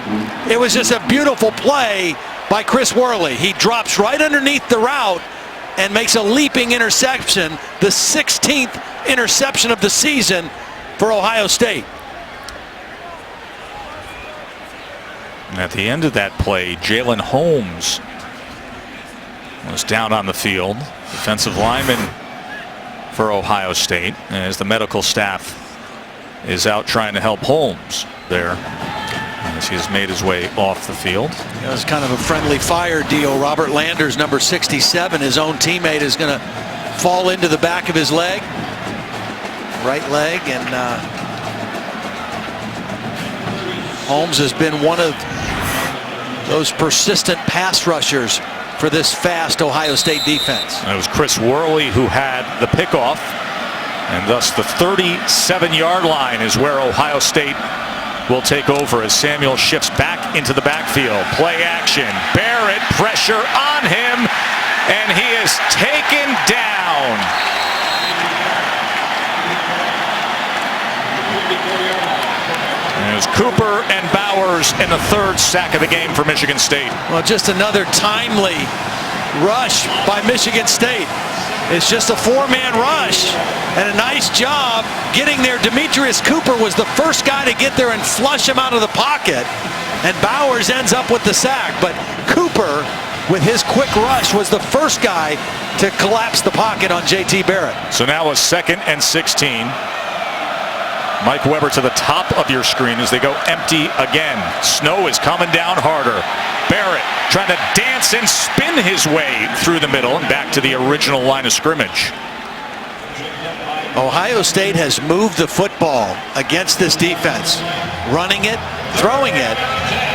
It was just a beautiful play by Chris Worley. He drops right underneath the route and makes a leaping interception, the 16th interception of the season for Ohio State. And at the end of that play, Jalen Holmes was down on the field. Defensive lineman for Ohio State, as the medical staff is out trying to help Holmes there as he's made his way off the field. It was kind of a friendly fire deal. Robert Landers, number 67, his own teammate, is going to fall into the back of his leg, right leg, and Holmes has been one of those persistent pass rushers for this fast Ohio State defense. And it was Chris Worley who had the pickoff, and thus the 37-yard line is where Ohio State will take over as Samuel shifts back into the backfield. Play action. Barrett, pressure on him, and he is taken down. And it was Cooper and Bowers in the 3rd sack of the game for Michigan State. Well, just another timely rush by Michigan State. It's just a 4-man rush, and a nice job getting there. Demetrius Cooper was the first guy to get there and flush him out of the pocket, and Bowers ends up with the sack. But Cooper, with his quick rush, was the first guy to collapse the pocket on J.T. Barrett. So now a 2nd and 16. Mike Weber to the top of your screen as they go empty again. Snow is coming down harder. Barrett trying to dance and spin his way through the middle and back to the original line of scrimmage. Ohio State has moved the football against this defense, running it, throwing it,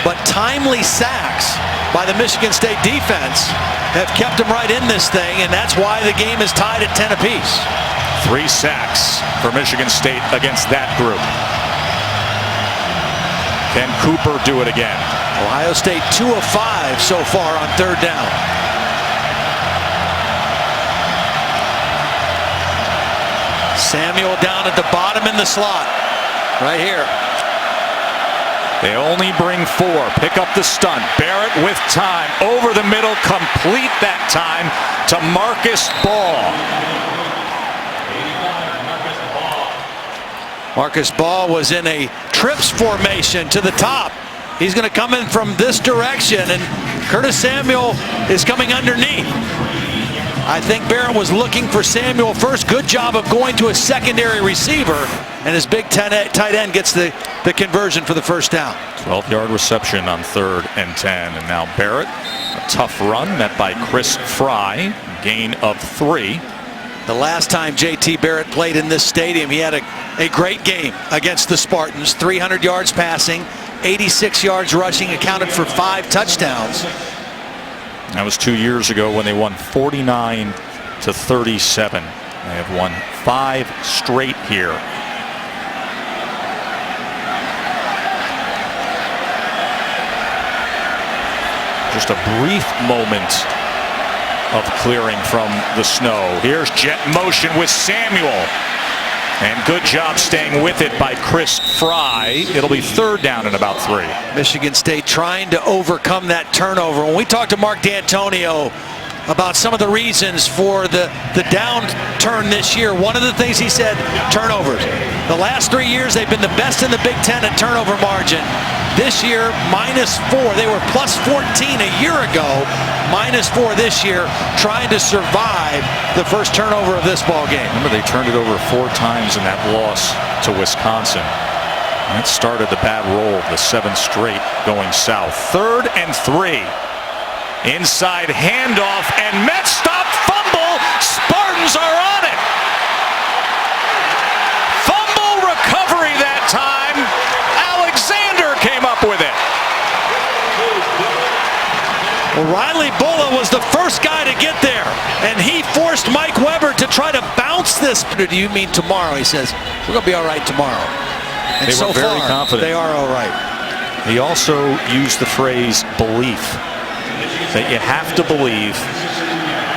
but timely sacks by the Michigan State defense have kept them right in this thing, and that's why the game is tied at 10 apiece. 3 sacks for Michigan State against that group. Can Cooper do it again? Ohio State 2 of 5 so far on 3rd down. Samuel down at the bottom in the slot. Right here. They only bring 4. Pick up the stunt. Barrett with time. Over the middle. Complete that time to Marcus Ball. Marcus Ball was in a trips formation to the top. He's going to come in from this direction, and Curtis Samuel is coming underneath. I think Barrett was looking for Samuel first. Good job of going to a secondary receiver. And his big tight end gets the conversion for the first down. 12-yard reception on 3rd and 10. And now Barrett, a tough run met by Chris Fry. Gain of 3. The last time J.T. Barrett played in this stadium, he had a great game against the Spartans. 300 yards passing, 86 yards rushing, accounted for 5 touchdowns. That was 2 years ago when they won 49-37. They have won 5 straight here. Just a brief moment of clearing from the snow. Here's jet motion with Samuel. And good job staying with it by Chris Fry. It'll be 3rd down and about 3. Michigan State trying to overcome that turnover. When we talked to Mark D'Antonio about some of the reasons for the downturn this year, one of the things he said, turnovers. The last 3 years they've been the best in the Big Ten at turnover margin. This year, -4. They were +14 a year ago, -4 this year, trying to survive the first turnover of this ball game. Remember, they turned it over 4 times in that loss to Wisconsin. That started the bad roll, the 7th straight going south. 3rd and 3. Inside handoff, and Mets stop fumble. Spartans are on it. Fumble recovery that time. Alexander came up with it. Well, Riley Bulla was the first guy to get there, and he forced Mike Weber to try to bounce this. Do you mean tomorrow? He says, we're going to be all right tomorrow. And they so were very far, confident. They are all right. He also used the phrase belief, that you have to believe,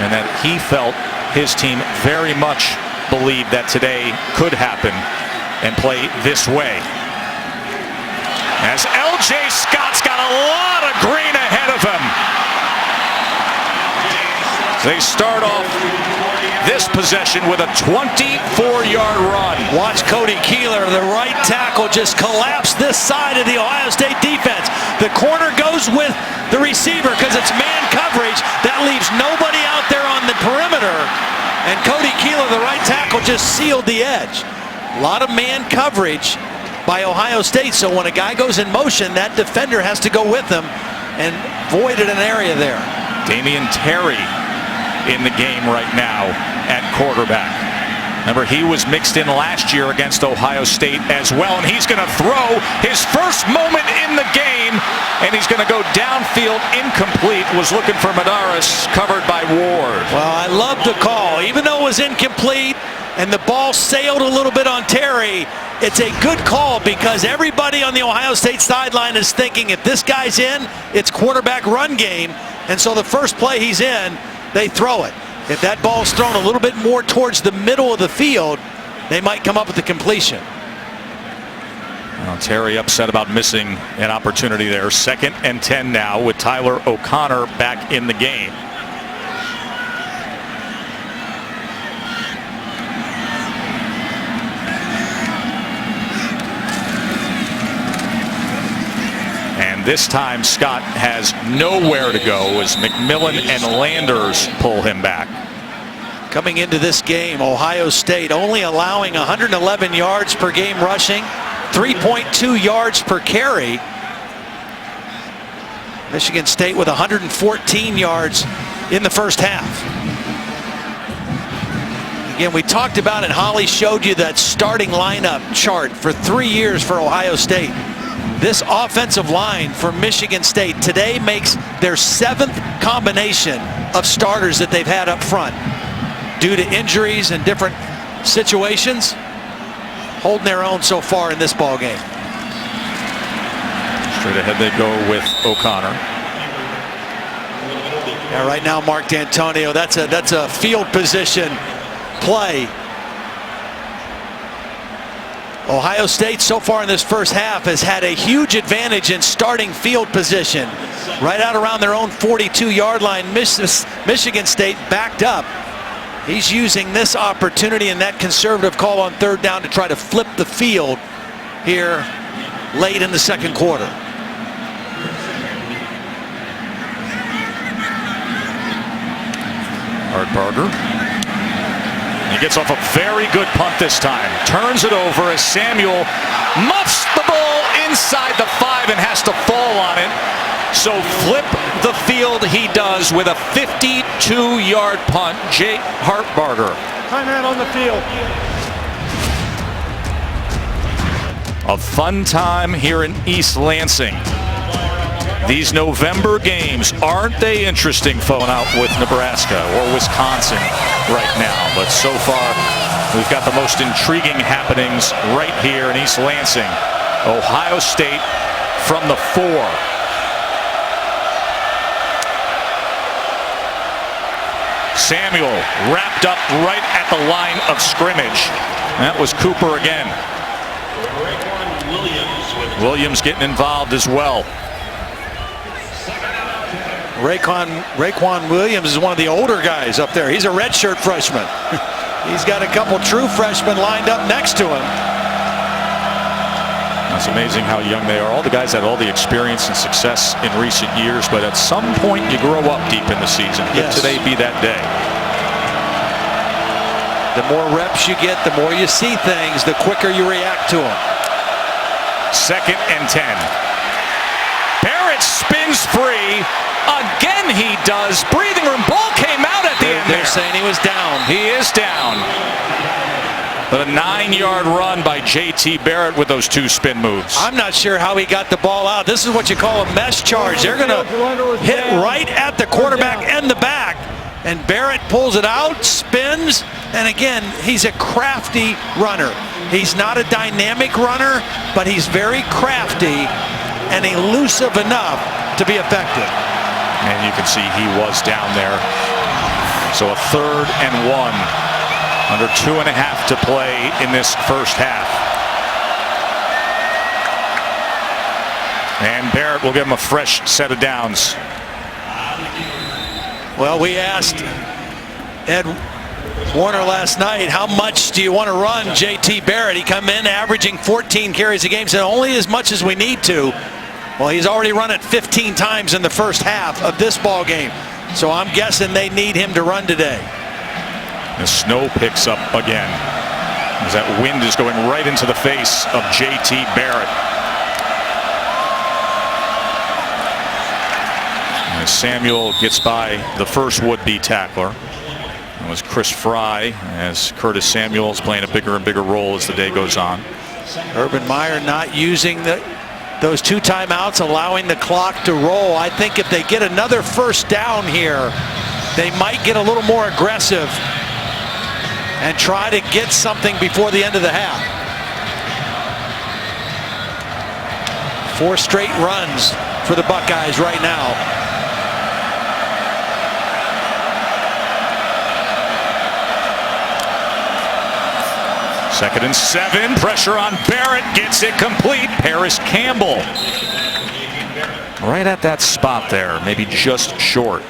and that he felt his team very much believed that today could happen and play this way. As L.J. Scott's got a lot of green ahead of him. They start off this possession with a 24-yard run. Watch Cody Keeler, the right tackle, just collapse this side of the Ohio State defense. The corner goes with the receiver because it's man coverage. That leaves nobody out there on the perimeter. And Cody Keeler, the right tackle, just sealed the edge. A lot of man coverage by Ohio State. So when a guy goes in motion, that defender has to go with him and voided an area there. Damian Terry in the game right now at quarterback. Remember, he was mixed in last year against Ohio State as well, and he's going to throw his first moment in the game, and he's going to go downfield incomplete. Was looking for Madaris, covered by Ward. Well, I love the call. Even though it was incomplete and the ball sailed a little bit on Terry, it's a good call because everybody on the Ohio State sideline is thinking if this guy's in, it's quarterback run game, and so the first play he's in, they throw it. If that ball's thrown a little bit more towards the middle of the field, they might come up with the completion. Well, Terry upset about missing an opportunity there. 2nd and 10 now with Tyler O'Connor back in the game. And this time Scott has nowhere to go as McMillan and Landers pull him back. Coming into this game, Ohio State only allowing 111 yards per game rushing, 3.2 yards per carry. Michigan State with 114 yards in the first half. Again, we talked about it. Holly showed you that starting lineup chart for 3 years for Ohio State. This offensive line for Michigan State today makes their 7th combination of starters that they've had up front. Due to injuries and different situations, holding their own so far in this ball game. Straight ahead they go with O'Connor. Yeah, right now Mark D'Antonio, that's a field position play. Ohio State so far in this first half has had a huge advantage in starting field position. Right out around their own 42-yard line, Michigan State backed up. He's using this opportunity and that conservative call on 3rd down to try to flip the field here late in the second quarter. Hartbarger. He gets off a very good punt this time. Turns it over as Samuel muffs the ball inside the 5 and has to fall on it. So flip the field he does with a 52-yard punt. Jay Hartbarger. Timeout on the field. A fun time here in East Lansing. These November games, aren't they interesting, phone out with Nebraska or Wisconsin right now? But so far, we've got the most intriguing happenings right here in East Lansing. Ohio State from the 4. Samuel wrapped up right at the line of scrimmage. That was Cooper again. Williams getting involved as well. Raekwon Williams is one of the older guys up there. He's a redshirt freshman. He's got a couple true freshmen lined up next to him. It's amazing how young they are. All the guys had all the experience and success in recent years, but at some point you grow up deep in the season. Could today be that day? The more reps you get, the more you see things, the quicker you react to them. 2nd and 10. Barrett spins free. Again he does. Breathing room. Ball came out at the end there. They're saying he was down. He is down. But a 9-yard run by J.T. Barrett with those 2 spin moves. I'm not sure how he got the ball out. This is what you call a mesh charge. They're going to hit right at the quarterback and the back. And Barrett pulls it out, spins, and again, he's a crafty runner. He's not a dynamic runner, but he's very crafty and elusive enough to be effective. And you can see he was down there. So a 3rd and 1. Under 2.5 to play in this first half. And Barrett will give him a fresh set of downs. Well, we asked Ed Warner last night, how much do you want to run J.T. Barrett? He come in averaging 14 carries a game, said only as much as we need to. Well, he's already run it 15 times in the first half of this ball game. So I'm guessing they need him to run today. The snow picks up again as that wind is going right into the face of J.T. Barrett. As Samuel gets by the first would-be tackler. It was Chris Fry, as Curtis Samuel is playing a bigger and bigger role as the day goes on. Urban Meyer not using those 2 timeouts, allowing the clock to roll. I think if they get another first down here, they might get a little more aggressive and try to get something before the end of the half. 4 straight runs for the Buckeyes right now. Second and 7. Pressure on Barrett. Gets it complete. Paris Campbell. Right at that spot there. Maybe just short.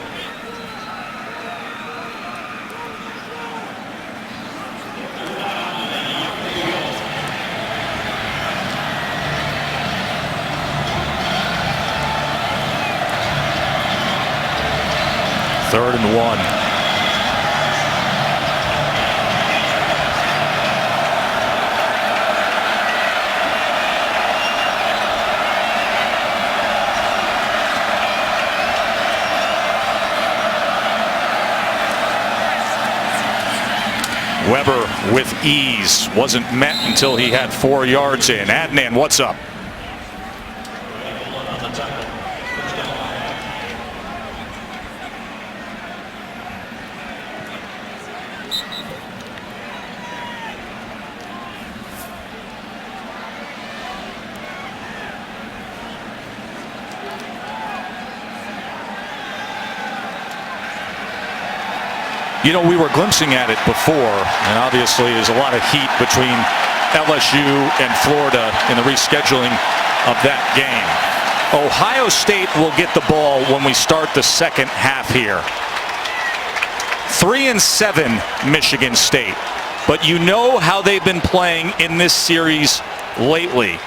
Third and 1. Weber with ease. Wasn't met until he had 4 yards in. Adnan, what's up? You know, we were glimpsing at it before, and obviously there's a lot of heat between LSU and Florida in the rescheduling of that game. Ohio State will get the ball when we start the second half here. 3-7 Michigan State, but you know how they've been playing in this series lately.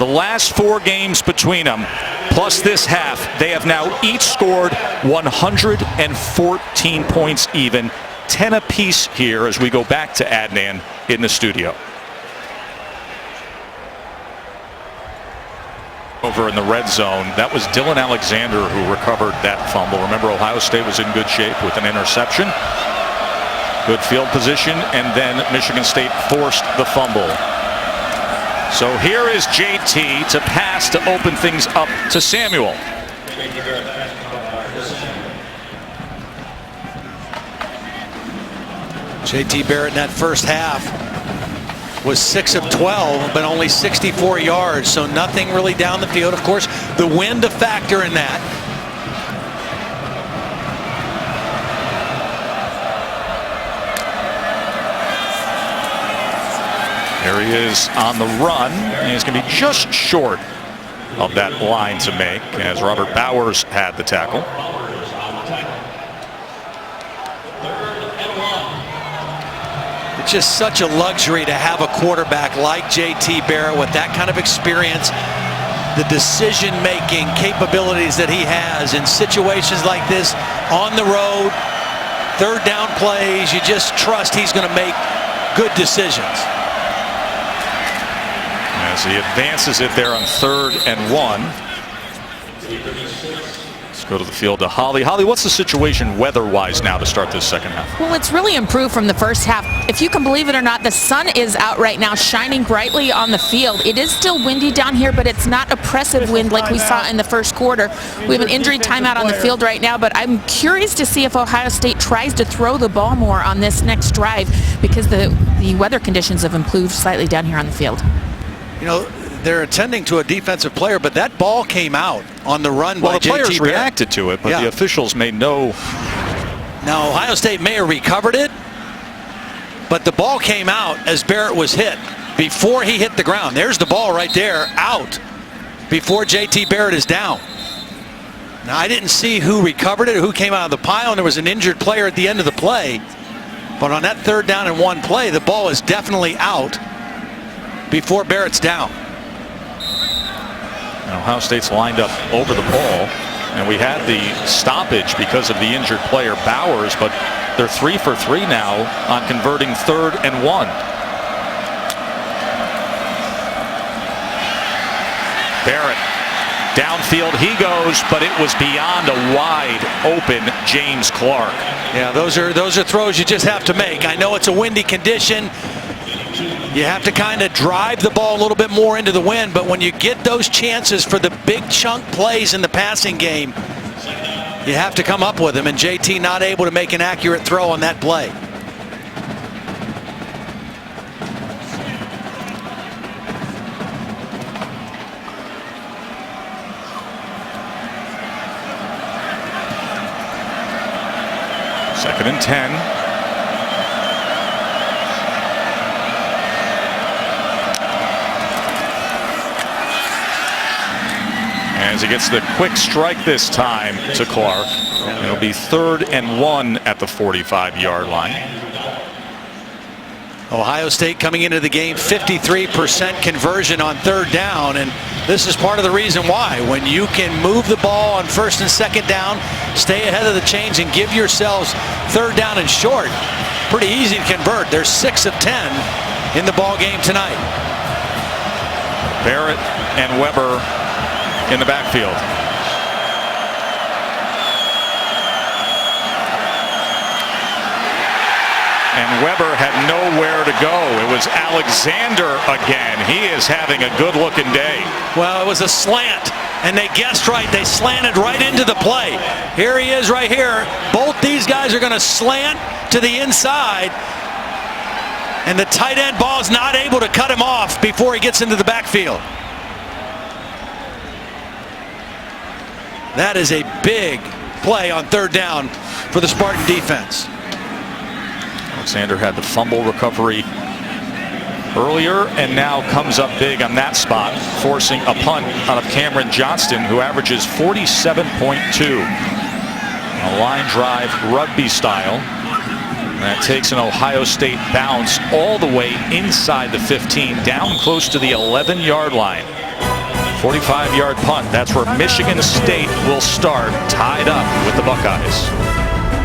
The last 4 games between them, plus this half, they have now each scored 114 points even, 10 apiece here as we go back to Adnan in the studio. Over in the red zone, that was Dylan Alexander who recovered that fumble. Remember, Ohio State was in good shape with an interception. Good field position, and then Michigan State forced the fumble. So here is JT to pass to open things up to Samuel. JT Barrett in that first half was 6 of 12, but only 64 yards, so nothing really down the field. Of course, the wind a factor in that. There he is on the run, and he's going to be just short of that line to make, as Robert Bowers had the tackle. It's just such a luxury to have a quarterback like JT Barrett with that kind of experience, the decision-making capabilities that he has in situations like this, on the road, third down plays. You just trust he's going to make good decisions. As he advances it there on 3rd and 1. Let's go to the field to Holly. Holly, what's the situation weather-wise now to start this second half? Well, it's really improved from the first half. If you can believe it or not, the sun is out right now, shining brightly on the field. It is still windy down here, but it's not oppressive wind like we saw in the first quarter. We have an injury timeout on the field right now, but I'm curious to see if Ohio State tries to throw the ball more on this next drive, because the weather conditions have improved slightly down here on the field. You know, they're attending to a defensive player, but that ball came out on the run by JT Barrett. Well, the players reacted to it, but the officials made no... Now, Ohio State may have recovered it, but the ball came out as Barrett was hit before he hit the ground. There's the ball right there, out, before JT Barrett is down. Now, I didn't see who recovered it or who came out of the pile, and there was an injured player at the end of the play. But on that 3rd down and 1 play, the ball is definitely out before Barrett's down. Ohio State's lined up over the ball, and we had the stoppage because of the injured player Bowers, but they're 3 for 3 now on converting 3rd and 1. Barrett, downfield he goes, but it was beyond a wide open James Clark. Yeah, those are throws you just have to make. I know it's a windy condition. You have to kind of drive the ball a little bit more into the wind, but when you get those chances for the big chunk plays in the passing game, you have to come up with them, and JT not able to make an accurate throw on that play. Second and 10. As he gets the quick strike this time to Clark. It'll be 3rd and 1 at the 45-yard line. Ohio State coming into the game 53% conversion on 3rd down, and this is part of the reason why. When you can move the ball on 1st and 2nd down, stay ahead of the chains and give yourselves 3rd down and short, pretty easy to convert. They're 6 of 10 in the ball game tonight. Barrett and Weber in the backfield. And Weber had nowhere to go. It was Alexander again. He is having a good looking day. Well, it was a slant, and they guessed right. They slanted right into the play. Here he is right here. Both these guys are going to slant to the inside, and the tight end ball is not able to cut him off before he gets into the backfield. That is a big play on 3rd down for the Spartan defense. Alexander had the fumble recovery earlier and now comes up big on that spot, forcing a punt out of Cameron Johnston, who averages 47.2. A line drive rugby style. And that takes an Ohio State bounce all the way inside the 15, down close to the 11-yard line. 45-yard punt. That's where Michigan State will start, tied up with the Buckeyes.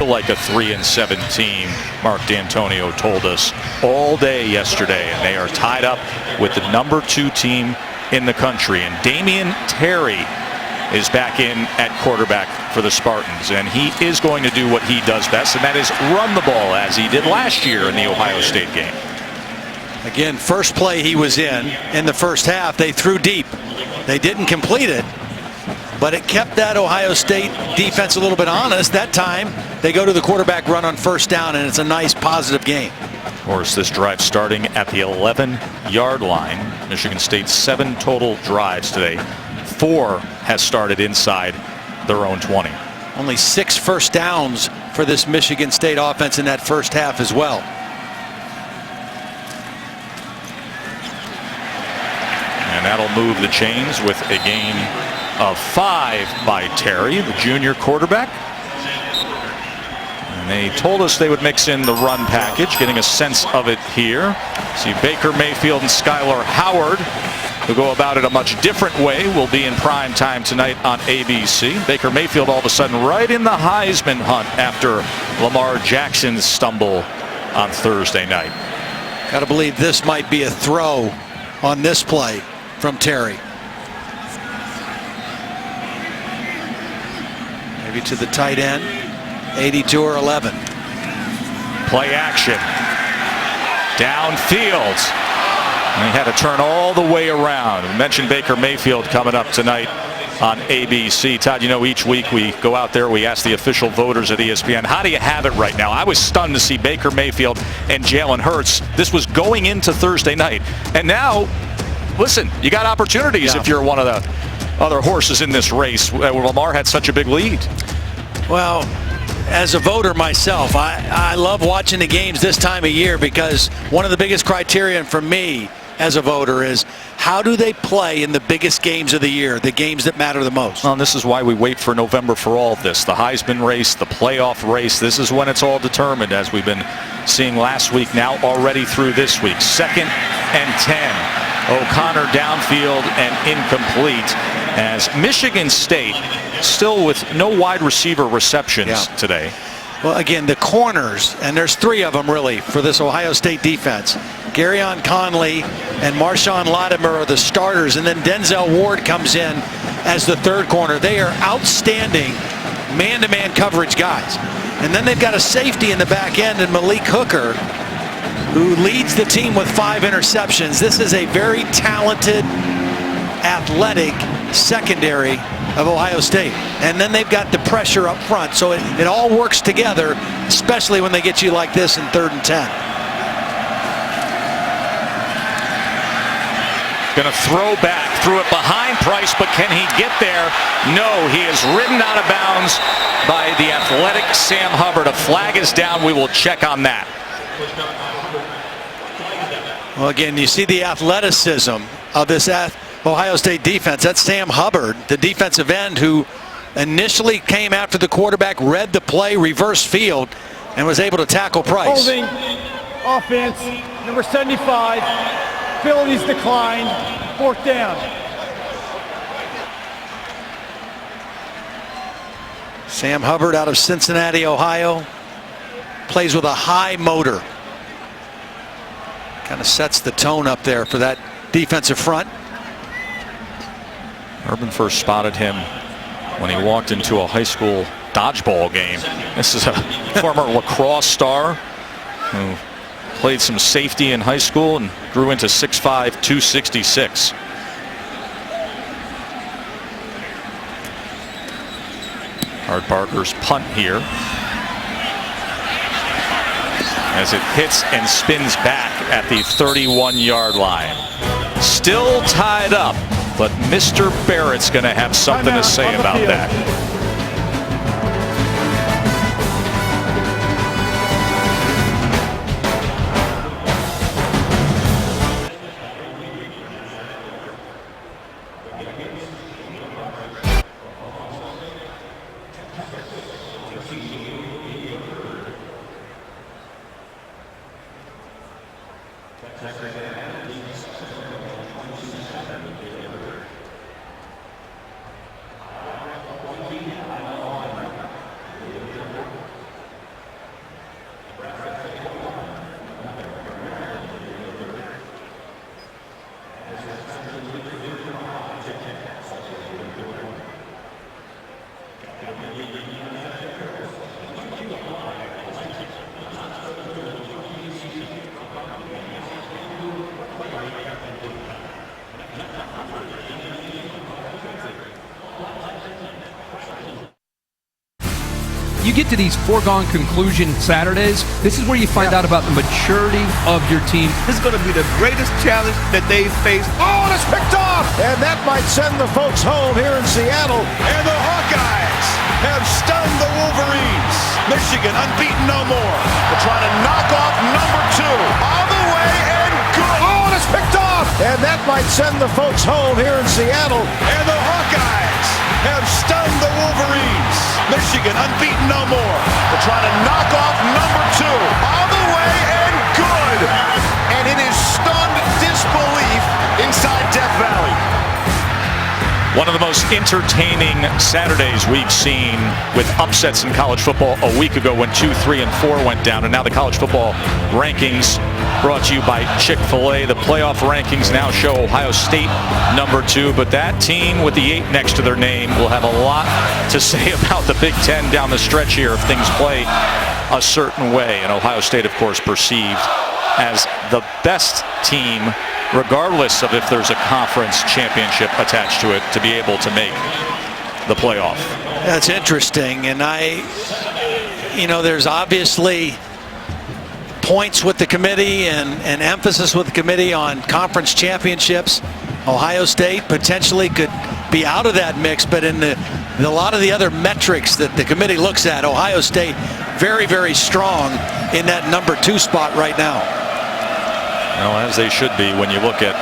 Like a 3-7 team, Mark D'Antonio told us all day yesterday, and they are tied up with the number 2 team in the country. And Damian Terry is back in at quarterback for the Spartans, and he is going to do what he does best, and that is run the ball as he did last year in the Ohio State game. Again, first play he was in the first half, they threw deep. They didn't complete it, but it kept that Ohio State defense a little bit honest. That time, they go to the quarterback run on first down, and it's a nice positive game. Of course, this drive starting at the 11-yard line. Michigan State 7 total drives today. 4 has started inside their own 20. Only 6 first downs for this Michigan State offense in that first half as well. And that'll move the chains with a gain of 5 by Terry, the junior quarterback. And they told us they would mix in the run package, getting a sense of it here. See Baker Mayfield and Skylar Howard, who go about it a much different way, will be in prime time tonight on ABC. Baker Mayfield all of a sudden right in the Heisman hunt after Lamar Jackson's stumble on Thursday night. Got to believe this might be a throw on this play from Terry. Maybe to the tight end, 82 or 11. Play action. Downfield. And he had to turn all the way around. We mentioned Baker Mayfield coming up tonight on ABC. Todd, you know, each week we go out there, we ask the official voters at ESPN, how do you have it right now? I was stunned to see Baker Mayfield and Jalen Hurts. This was going into Thursday night. And now, listen, you got opportunities if you're one of the other horses in this race. Lamar had such a big lead. Well, as a voter myself, I love watching the games this time of year, because one of the biggest criterion for me as a voter is how do they play in the biggest games of the year, the games that matter the most. Well, and this is why we wait for November for all of this. The Heisman race, the playoff race, this is when it's all determined, as we've been seeing last week, now already through this week. 2nd and 10. O'Connor downfield and incomplete, as Michigan State still with no wide receiver receptions today. Well, again, the corners, and there's 3 of them really for this Ohio State defense. Garyon Conley and Marshawn Latimer are the starters, and then Denzel Ward comes in as the 3rd corner. They are outstanding man-to-man coverage guys. And then they've got a safety in the back end, and Malik Hooker, who leads the team with 5 interceptions. This is a very talented, athletic secondary of Ohio State. And then they've got the pressure up front. So it all works together, especially when they get you like this in 3rd and 10. Going to throw back, threw it behind Price, but can he get there? No, he is ridden out of bounds by the athletic Sam Hubbard. A flag is down. We will check on that. Well, again, you see the athleticism of this Ohio State defense. That's Sam Hubbard, the defensive end, who initially came after the quarterback, read the play, reverse field, and was able to tackle Price. Holding offense, number 75. Abilities declined. 4th down. Sam Hubbard out of Cincinnati, Ohio, plays with a high motor. Kind of sets the tone up there for that defensive front. Urban first spotted him when he walked into a high school dodgeball game. This is a former lacrosse star who played some safety in high school and grew into 6'5", 266. Hard Barker's punt here, as it hits and spins back at the 31-yard line. Still tied up, but Mr. Barrett's going to have something to say about that. You get to these foregone conclusion Saturdays, this is where you find out about the maturity of your team. This is going to be the greatest challenge that they've faced. Oh, and it's picked off! And that might send the folks home here in Seattle. And the Buckeyes have stunned the Wolverines. Michigan unbeaten no more. They're trying to knock off number 2. All the way and good. Oh, and it's picked off! And that might send the folks home here in Seattle. And the Buckeyes have stunned the Wolverines. Michigan unbeaten no more. They're trying to knock off number 2. All the way and good. And it is stunned disbelief inside Death Valley. One of the most entertaining Saturdays we've seen with upsets in college football a week ago when 2, 3, and 4 went down. And now the college football rankings brought to you by Chick-fil-A. The playoff rankings now show Ohio State number 2, but that team with the 8 next to their name will have a lot to say about the Big Ten down the stretch here if things play a certain way. And Ohio State, of course, perceived as the best team, regardless of if there's a conference championship attached to it, to be able to make the playoff. That's interesting. And there's obviously points with the committee and emphasis with the committee on conference championships. Ohio State potentially could be out of that mix, but in a lot of the other metrics that the committee looks at, Ohio State very, very strong in that number 2 spot right now. Well, as they should be when you look at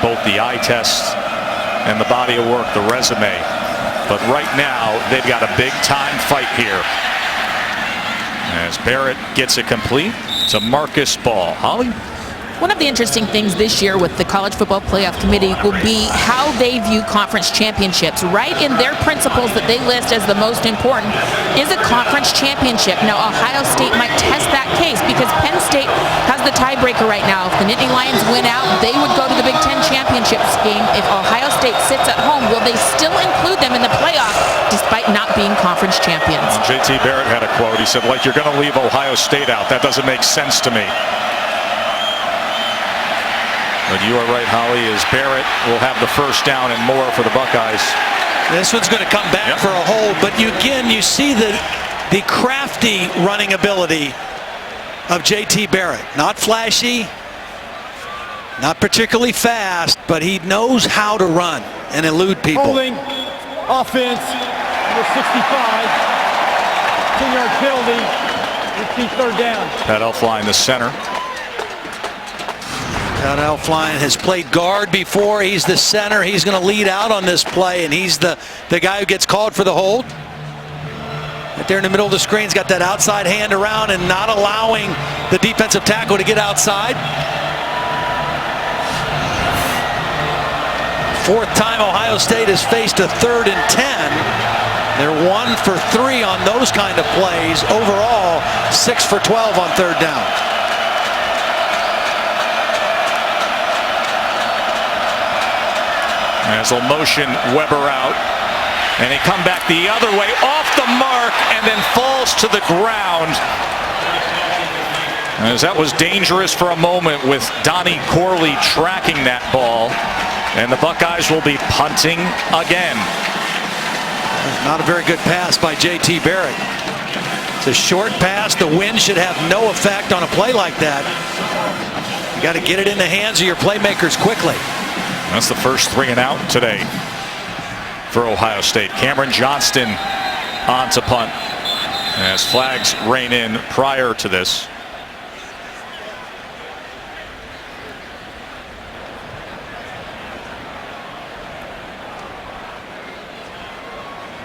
both the eye test and the body of work, the resume. But right now, they've got a big-time fight here. As Barrett gets it complete to Marcus Ball. Holly? One of the interesting things this year with the College Football Playoff Committee will be how they view conference championships. Right in their principles that they list as the most important is a conference championship. Now, Ohio State might test that case because Penn State has the tiebreaker right now. If the Nittany Lions win out, they would go to the Big Ten championships game. If Ohio State sits at home, will they still include them in the playoff despite not being conference champions? JT Barrett had a quote. He said, like, you're going to leave Ohio State out. That doesn't make sense to me. But you are right, Holly, as Barrett will have the first down and more for the Buckeyes. This one's going to come back for a hold, but you see the crafty running ability of JT Barrett. Not flashy, not particularly fast, but he knows how to run and elude people. Holding, offense, number 65, 10-yard penalty, repeat 3rd down. Pat Elflein, the center. Pat Elflein has played guard before. He's the center. He's going to lead out on this play, and he's the guy who gets called for the hold. Right there in the middle of the screen, he's got that outside hand around and not allowing the defensive tackle to get outside. 4th time Ohio State has faced a 3rd and 10. They're 1 for 3 on those kind of plays. Overall, 6 for 12 on 3rd down. As they'll motion Weber out. And he come back the other way, off the mark, and then falls to the ground. As that was dangerous for a moment with Donnie Corley tracking that ball. And the Buckeyes will be punting again. Not a very good pass by JT Barrett. It's a short pass. The wind should have no effect on a play like that. You got to get it in the hands of your playmakers quickly. That's the first 3 and out today for Ohio State. Cameron Johnston on to punt as flags rain in prior to this.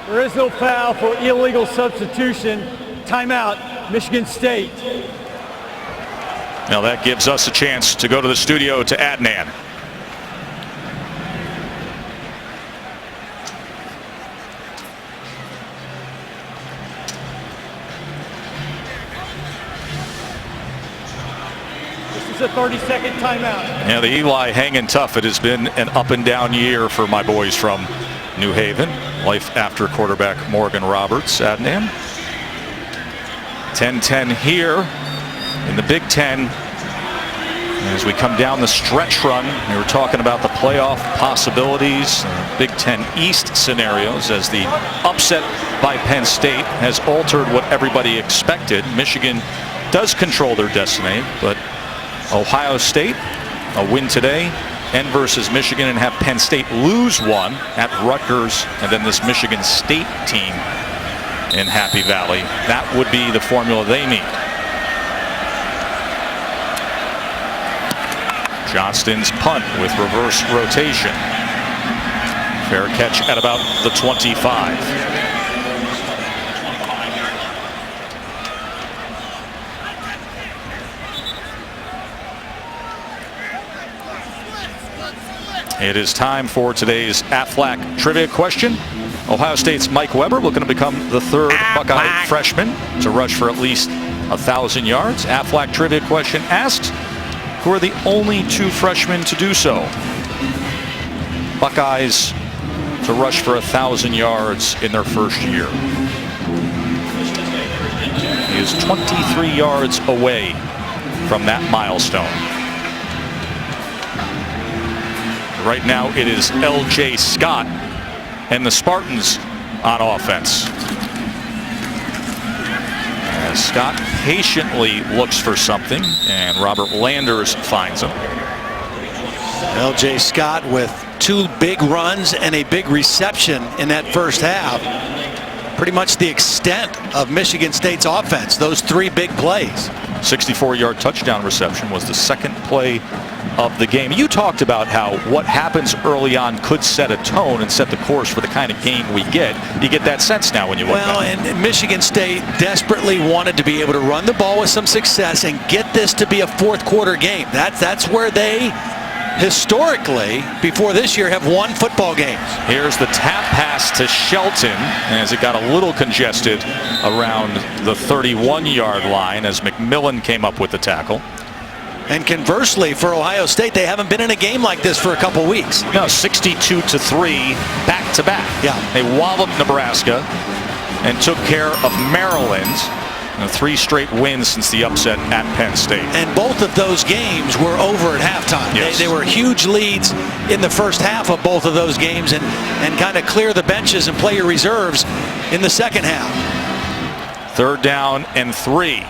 There is no foul for illegal substitution. Timeout, Michigan State. Now that gives us a chance to go to the studio to Adnan. A 30-second timeout. Yeah, the Eli hanging tough. It has been an up and down year for my boys from New Haven. Life after quarterback Morgan Roberts. Adnan. 10-10 here in the Big Ten. As we come down the stretch run, we were talking about the playoff possibilities, Big Ten East scenarios, as the upset by Penn State has altered what everybody expected. Michigan does control their destiny, but Ohio State, a win today, end versus Michigan, and have Penn State lose one at Rutgers, and then this Michigan State team in Happy Valley. That would be the formula they need. Johnston's punt with reverse rotation. Fair catch at about the 25. It is time for today's Aflac trivia question. Ohio State's Mike Weber looking to become the third Buckeye freshman to rush for at least 1,000 yards. Aflac trivia question asks, who are the only two freshmen to do so? Buckeyes to rush for 1,000 yards in their first year. He is 23 yards away from that milestone. Right now it is L.J. Scott and the Spartans on offense. As Scott patiently looks for something, and Robert Landers finds him. L.J. Scott with 2 big runs and a big reception in that first half. Pretty much the extent of Michigan State's offense, those 3 big plays. 64-yard touchdown reception was the second play of the game. You talked about how what happens early on could set a tone and set the course for the kind of game we get. You get that sense now when you look back. Well, and Michigan State desperately wanted to be able to run the ball with some success and get this to be a fourth quarter game. That's where they historically, before this year, have won football games. Here's the tap pass to Shelton as it got a little congested around the 31-yard line as McMillan came up with the tackle. And conversely, for Ohio State, they haven't been in a game like this for a couple weeks. No, 62-3 back-to-back. Yeah. They walloped Nebraska and took care of Maryland. 3 straight wins since the upset at Penn State. And both of those games were over at halftime. Yes. They were huge leads in the first half of both of those games and kind of clear the benches and play your reserves in the second half. 3rd down and 3.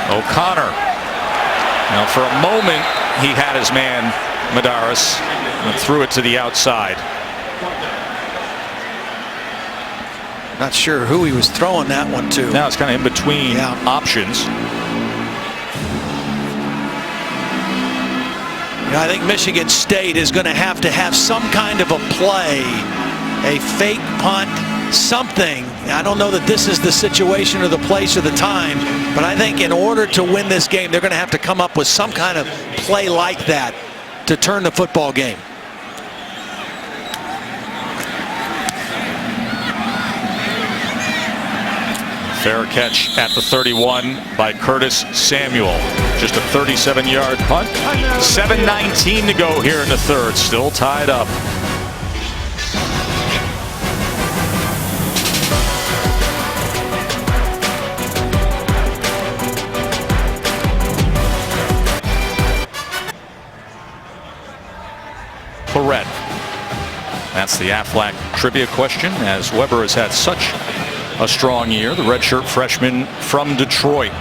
O'Connor. Now for a moment he had his man Madaris and threw it to the outside. Not sure who he was throwing that one to. Now it's kind of in between options. I think Michigan State is going to have some kind of a play, a fake punt, something. I don't know that this is the situation or the place or the time, but I think in order to win this game, they're going to have to come up with some kind of play like that to turn the football game. Fair catch at the 31 by Curtis Samuel. Just a 37-yard punt. 7:19 to go here in the third. Still tied up. Florett. That's the Aflac trivia question, as Weber has had such a strong year, the redshirt freshman from Detroit.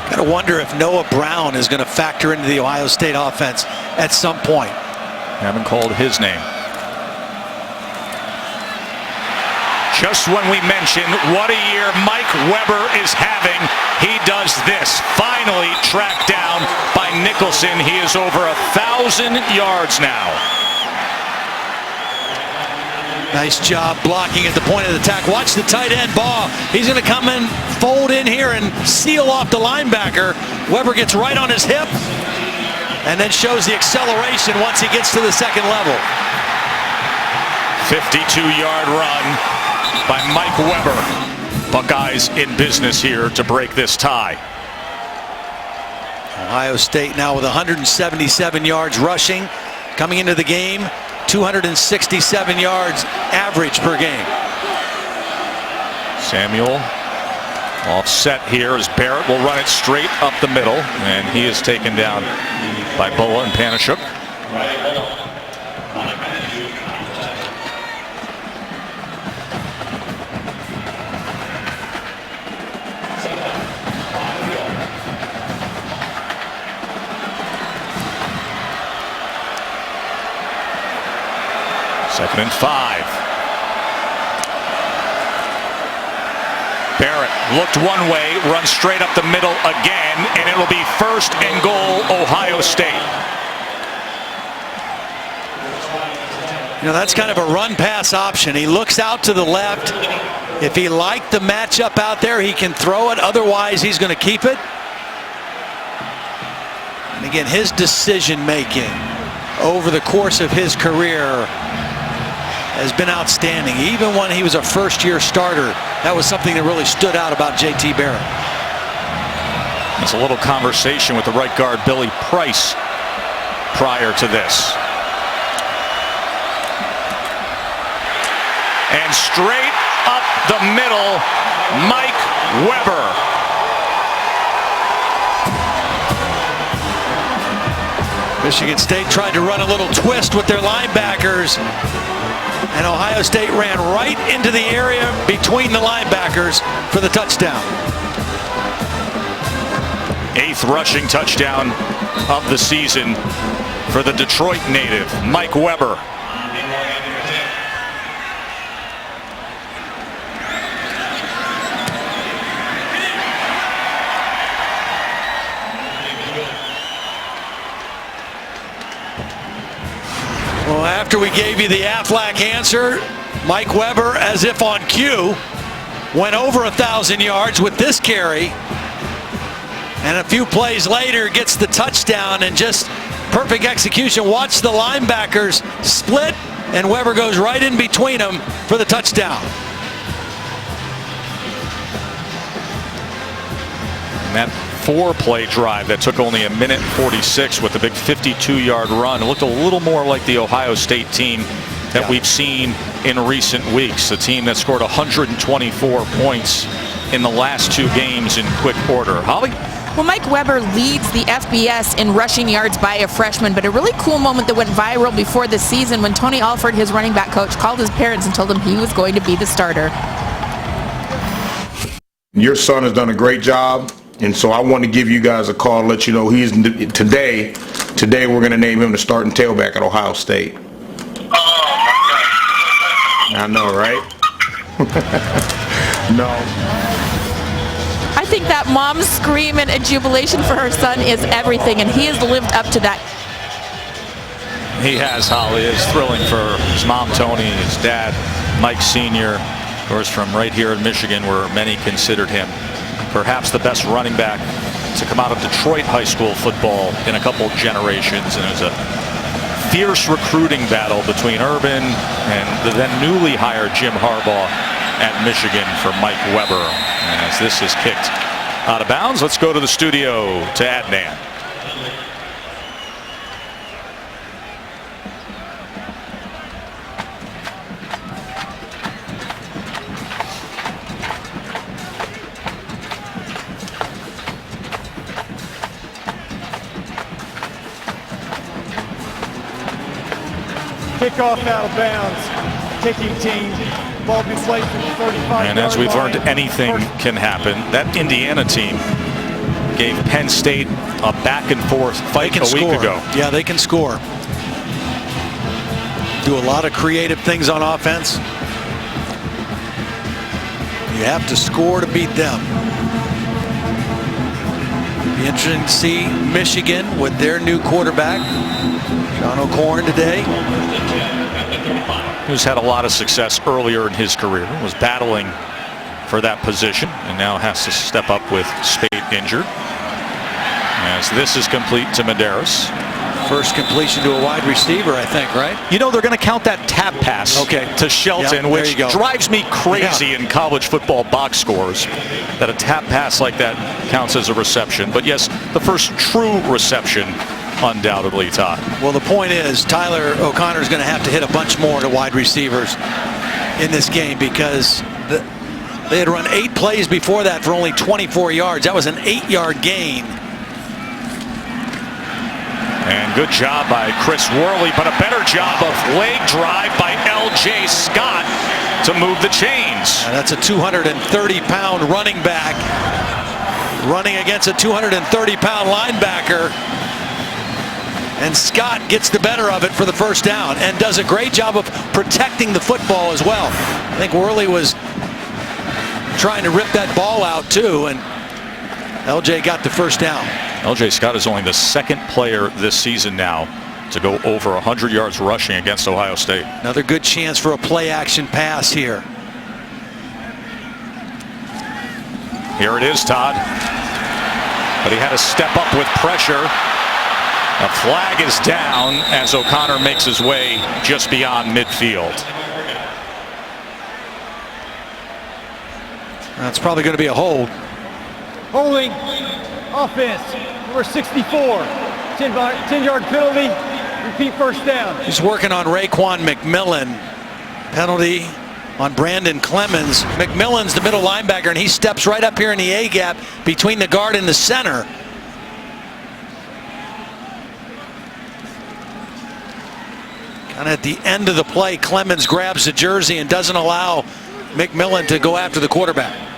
Gotta wonder if Noah Brown is going to factor into the Ohio State offense at some point. Haven't called his name. Just when we mentioned what a year Mike Weber is having, he does this. Finally tracked down by Nicholson. He is over 1,000 yards now. Nice job blocking at the point of the attack. Watch the tight end ball. He's going to come in, fold in here, and seal off the linebacker. Weber gets right on his hip and then shows the acceleration once he gets to the second level. 52-yard run by Mike Weber. Buckeyes in business here to break this tie. Ohio State now with 177 yards rushing coming into the game. 267 yards average per game. Samuel Offset here as Barrett will run it straight up the middle, and he is taken down by Boa and Panashuk. Second and 5. Barrett looked one way, runs straight up the middle again, and it'll be first and goal, Ohio State. You know, that's kind of a run-pass option. He looks out to the left. If he liked the matchup out there, he can throw it. Otherwise, he's going to keep it. And again, his decision-making over the course of his career has been outstanding. Even when he was a first-year starter, that was something that really stood out about J.T. Barrett. There's a little conversation with the right guard, Billy Price, prior to this. And straight up the middle, Mike Weber. Michigan State tried to run a little twist with their linebackers, and Ohio State ran right into the area between the linebackers for the touchdown. 8th rushing touchdown of the season for the Detroit native, Mike Weber. Well, after we gave you the Aflac answer, Mike Weber, as if on cue, went over 1,000 yards with this carry. And a few plays later gets the touchdown, and just perfect execution. Watch the linebackers split, and Weber goes right in between them for the touchdown. And that 4-play drive that took only 1:46 with a big 52-yard run. It looked a little more like the Ohio State team that we've seen in recent weeks. A team that scored 124 points in the last 2 games in quick order. Holly? Well, Mike Weber leads the FBS in rushing yards by a freshman, but a really cool moment that went viral before the season when Tony Alford, his running back coach, called his parents and told them he was going to be the starter. Your son has done a great job, and so I want to give you guys a call to let you know he's today we're going to name him the starting tailback at Ohio State. I know, right? No. I think that mom's scream and jubilation for her son is everything, and he has lived up to that. He has, Holly. It's thrilling for his mom, Tony, his dad, Mike Sr., of course, from right here in Michigan, where many considered him perhaps the best running back to come out of Detroit high school football in a couple generations. And it was a fierce recruiting battle between Urban and the then newly hired Jim Harbaugh at Michigan for Mike Weber. And as this is kicked out of bounds, let's go to the studio to Adnan. Kickoff out of bounds. Kicking team. Ball be placed in the 35. And as we've learned, anything can happen. That Indiana team gave Penn State a back and forth fight a week ago. Yeah, they can score. Do a lot of creative things on offense. You have to score to beat them. Be interesting to see Michigan with their new quarterback, John O'Corn, today. Who's had a lot of success earlier in his career, was battling for that position, and now has to step up with Spate injured. As this is complete to Medeiros. First completion to a wide receiver, I think, right? You know, they're going to count that tap pass to Shelton, which drives me crazy in college football box scores, that a tap pass like that counts as a reception. But yes, the first true reception, undoubtedly, Todd. Well, the point is, Tyler O'Connor is going to have to hit a bunch more to wide receivers in this game, because They had run 8 plays before that for only 24 yards. That was an 8-yard gain. And good job by Chris Worley, but a better job of leg drive by L.J. Scott to move the chains. And that's a 230-pound running back running against a 230-pound linebacker. And Scott gets the better of it for the first down and does a great job of protecting the football as well. I think Worley was trying to rip that ball out too, and LJ got the first down. LJ Scott is only the second player this season now to go over 100 yards rushing against Ohio State. Another good chance for a play action pass here. Here it is, Todd. But he had to step up with pressure. A flag is down as O'Connor makes his way just beyond midfield. That's probably going to be a hold. Holding offense, number 64. 10-yard penalty, repeat first down. He's working on Raekwon McMillan. Penalty on Brandon Clemens. McMillan's the middle linebacker, and he steps right up here in the A-gap between the guard and the center. And at the end of the play, Clemens grabs the jersey and doesn't allow McMillan to go after the quarterback.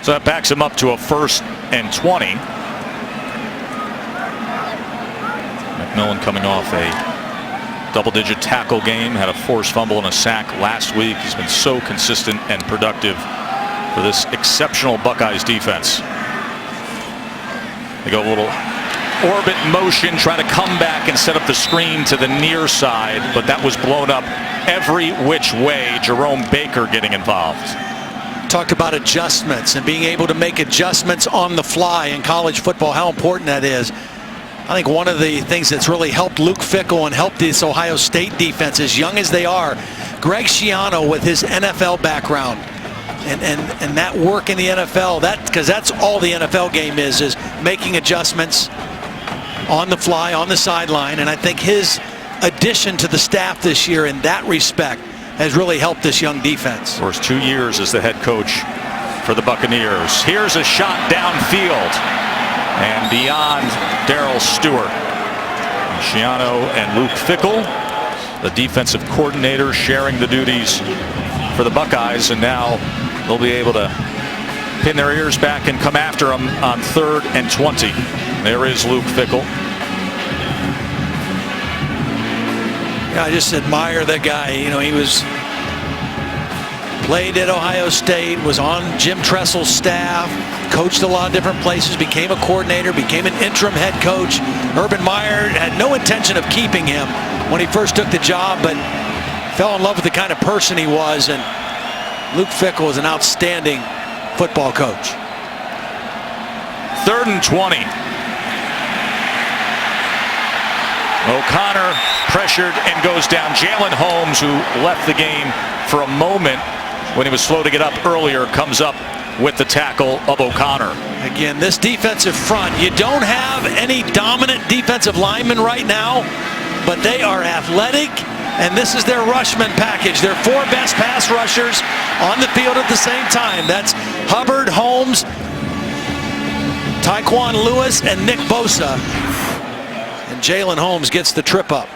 So that backs him up to a 1st and 20. McMillan coming off a double-digit tackle game, had a forced fumble and a sack last week. He's been so consistent and productive for this exceptional Buckeyes defense. They go a little orbit motion, try to come back and set up the screen to the near side, but that was blown up every which way. Jerome Baker getting involved. Talked about adjustments and being able to make adjustments on the fly in college football, how important that is. I think one of the things that's really helped Luke Fickell and helped this Ohio State defense, as young as they are, Greg Schiano with his NFL background and that work in the NFL, because that's all the NFL game is making adjustments on the fly, on the sideline, and I think his addition to the staff this year in that respect has really helped this young defense. For his 2 years as the head coach for the Buccaneers. Here's a shot downfield and beyond Darrell Stewart. Schiano and Luke Fickell, the defensive coordinator, sharing the duties for the Buckeyes, and now they'll be able to pin their ears back and come after him on 3rd and 20. There is Luke Fickell. Yeah, I just admire that guy. You know, he played at Ohio State, was on Jim Tressel's staff, coached a lot of different places, became a coordinator, became an interim head coach. Urban Meyer had no intention of keeping him when he first took the job, but fell in love with the kind of person he was, and Luke Fickell was an outstanding football coach. 3rd and 20. O'Connor pressured and goes down. Jalen Holmes, who left the game for a moment when he was slow to get up earlier, comes up with the tackle of O'Connor. Again, this defensive front, you don't have any dominant defensive linemen right now, but they are athletic, and this is their rushman package. Their 4 best pass rushers on the field at the same time. That's Hubbard, Holmes, Tyquan Lewis, and Nick Bosa. And Jalen Holmes gets the trip up.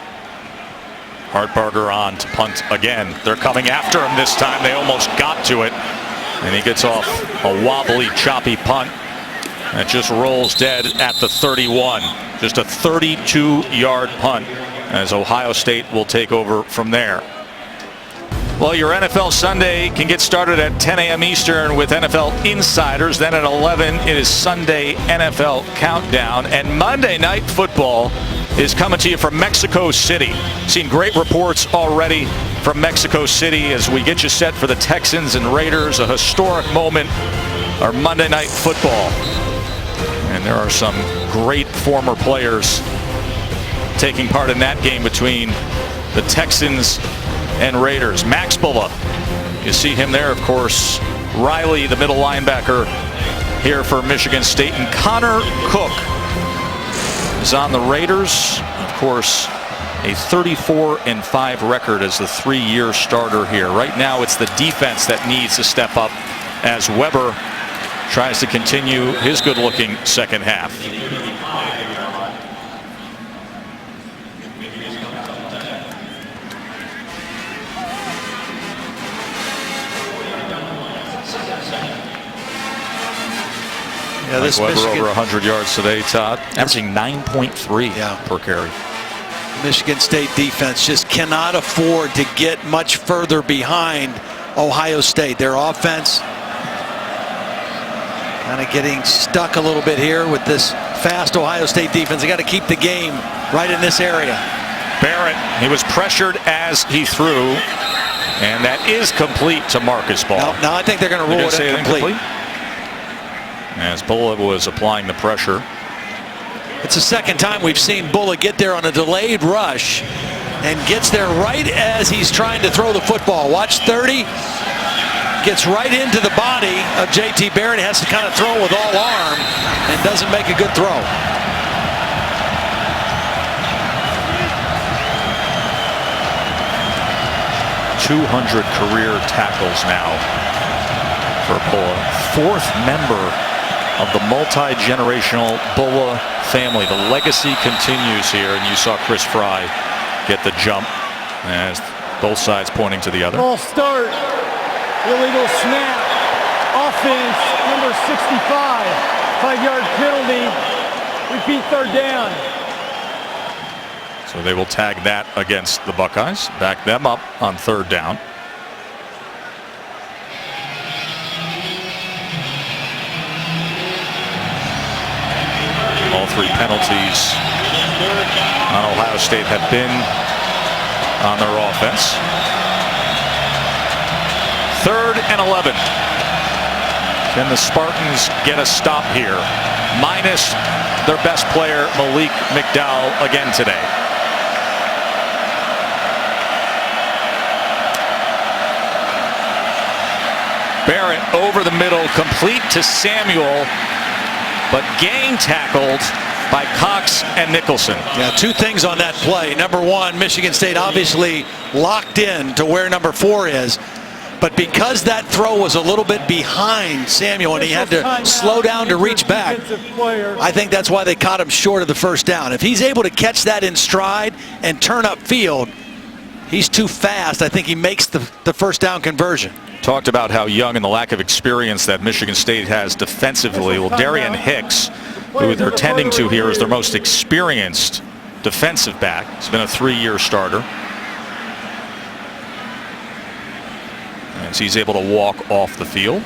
Hartbarger on to punt again. They're coming after him this time. They almost got to it. And he gets off a wobbly, choppy punt. And it just rolls dead at the 31. Just a 32-yard punt as Ohio State will take over from there. Well, your NFL Sunday can get started at 10 a.m. Eastern with NFL Insiders. Then at 11, it is Sunday NFL Countdown. And Monday Night Football is coming to you from Mexico City. Seen great reports already from Mexico City as we get you set for the Texans and Raiders, a historic moment, our Monday Night Football. And there are some great former players taking part in that game between the Texans and Raiders. Max Bulla, you see him there, of course. Riley, the middle linebacker here for Michigan State. And Connor Cook is on the Raiders. Of course, a 34-5 record as the 3-year starter here. Right now it's the defense that needs to step up as Weber tries to continue his good-looking second half. Yeah, this Weber Michigan, over 100 yards today, Todd, averaging 9.3 per carry. Michigan State defense just cannot afford to get much further behind Ohio State. Their offense kind of getting stuck a little bit here with this fast Ohio State defense. They got to keep the game right in this area. Barrett, he was pressured as he threw, and that is complete to Marcus Ball. Now I think they're going to rule it incomplete. As Bulla was applying the pressure. It's the second time we've seen Bulla get there on a delayed rush and gets there right as he's trying to throw the football. Watch 30. Gets right into the body of J.T. Barrett. Has to kind of throw with all arm and doesn't make a good throw. .200 career tackles now for Bulla. Fourth member of the multi-generational Bulla family. The legacy continues here, and you saw Chris Fry get the jump as both sides pointing to the other. Ball start, illegal snap, offense, number 65, 5-yard penalty, repeat third down. So they will tag that against the Buckeyes, back them up on third down. All three penalties on Ohio State have been on their offense. 3rd and 11. Can the Spartans get a stop here? Minus their best player, Malik McDowell, again today. Barrett over the middle, complete to Samuel, but gang tackled by Cox and Nicholson. Yeah, two things on that play. Number one, Michigan State obviously locked in to where number 4 is. But because that throw was a little bit behind Samuel and he had to slow down to reach back, I think that's why they caught him short of the first down. If he's able to catch that in stride and turn upfield, he's too fast. I think he makes the first down conversion. Talked about how young and the lack of experience that Michigan State has defensively. Well, Darian Hicks, who they're tending to here, is their most experienced defensive back. He's been a 3-year starter. As he's able to walk off the field.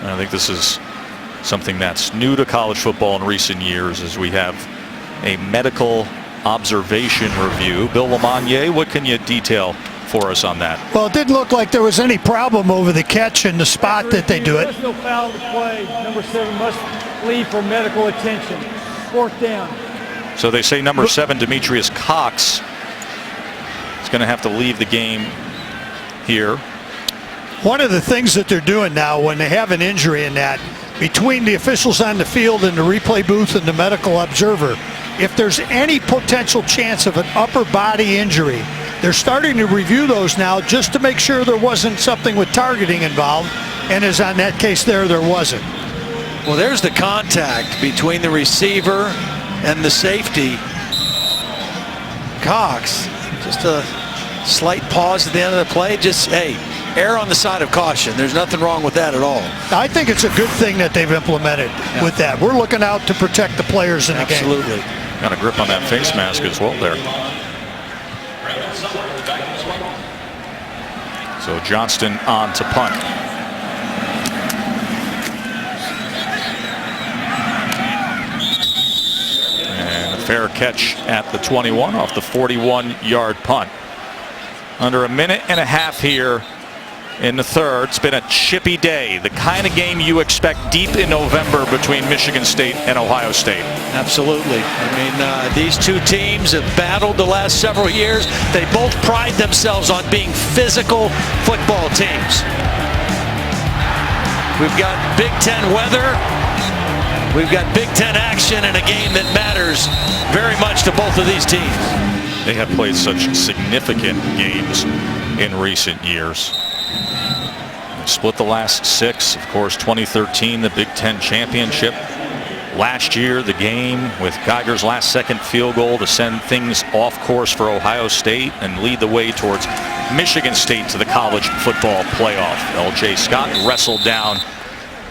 I think this is something that's new to college football in recent years, as we have a medical observation review. Bill Lamagnier, what can you detail for us on that? Well, it didn't look like there was any problem over the catch and the spot that they do it. There's no foul to play. Number 7 must leave for medical attention. 4th down. So they say number 7, Demetrius Cox, is going to have to leave the game here. One of the things that they're doing now when they have an injury in that, between the officials on the field and the replay booth and the medical observer, if there's any potential chance of an upper body injury, they're starting to review those now just to make sure there wasn't something with targeting involved, and as on that case there wasn't. Well, there's the contact between the receiver and the safety. Cox, just a slight pause at the end of the play. Just, hey, err on the side of caution. There's nothing wrong with that at all. I think it's a good thing that they've implemented with that. We're looking out to protect the players in the game. Absolutely. Got a grip on that face mask as well there. So Johnston on to punt. And a fair catch at the 21 off the 41-yard punt. Under a minute and a half here in the third. It's been a chippy day, the kind of game you expect deep in November between Michigan State and Ohio State. Absolutely. I mean, these two teams have battled the last several years. They both pride themselves on being physical football teams. We've got Big Ten weather. We've got Big Ten action in a game that matters very much to both of these teams. They have played such significant games in recent years. They split the last 6. Of course, 2013, the Big Ten championship. Last year, the game with Geiger's last-second field goal to send things off course for Ohio State and lead the way towards Michigan State to the college football playoff. L.J. Scott wrestled down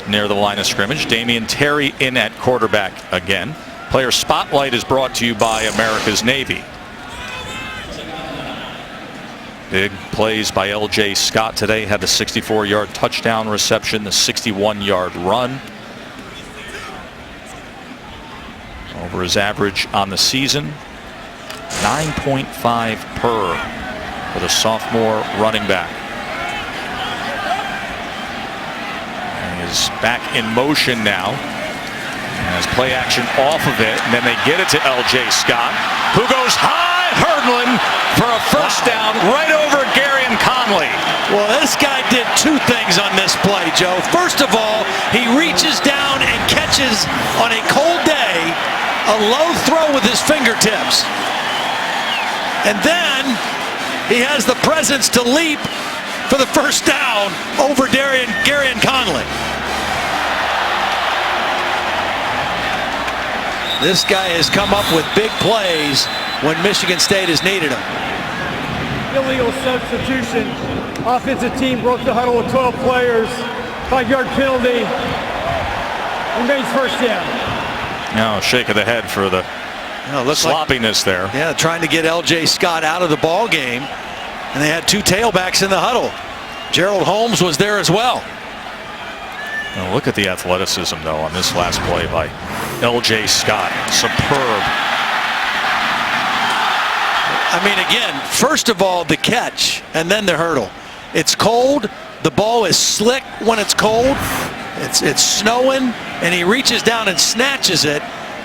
near the line of scrimmage. Damian Terry in at quarterback again. Player Spotlight is brought to you by America's Navy. Big plays by L.J. Scott today. Had the 64-yard touchdown reception, the 61-yard run. Over his average on the season, 9.5 per for the sophomore running back. And is back in motion now. Has play action off of it, and then they get it to L.J. Scott, who goes high, hurdling for a first down right over Gary and Conley. Well, this guy did two things on this play, Joe. First of all, he reaches down and catches on a cold day a low throw with his fingertips. And then he has the presence to leap for the first down over Gary and Conley. This guy has come up with big plays when Michigan State has needed him. Illegal substitution. Offensive team broke the huddle with 12 players. 5-yard penalty. Remains first down. Now, shake of the head for the sloppiness there. Yeah, trying to get L.J. Scott out of the ball game. And they had two tailbacks in the huddle. Gerald Holmes was there as well. Now look at the athleticism, though, on this last play by L.J. Scott. Superb. I mean, again, first of all, the catch and then the hurdle. It's cold. The ball is slick when it's cold. It's snowing, and he reaches down and snatches it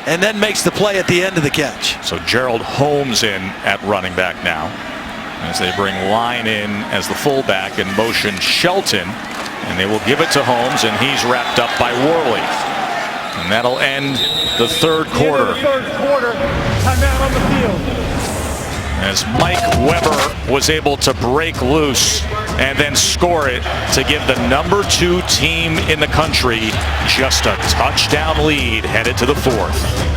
and then makes the play at the end of the catch. So Gerald Holmes in at running back now as they bring Line in as the fullback and motion Shelton. And they will give it to Holmes, and he's wrapped up by Worley. And that'll end the third quarter. Timeout on the field. As Mike Weber was able to break loose and then score it to give the #2 team in the country just a touchdown lead headed to the fourth.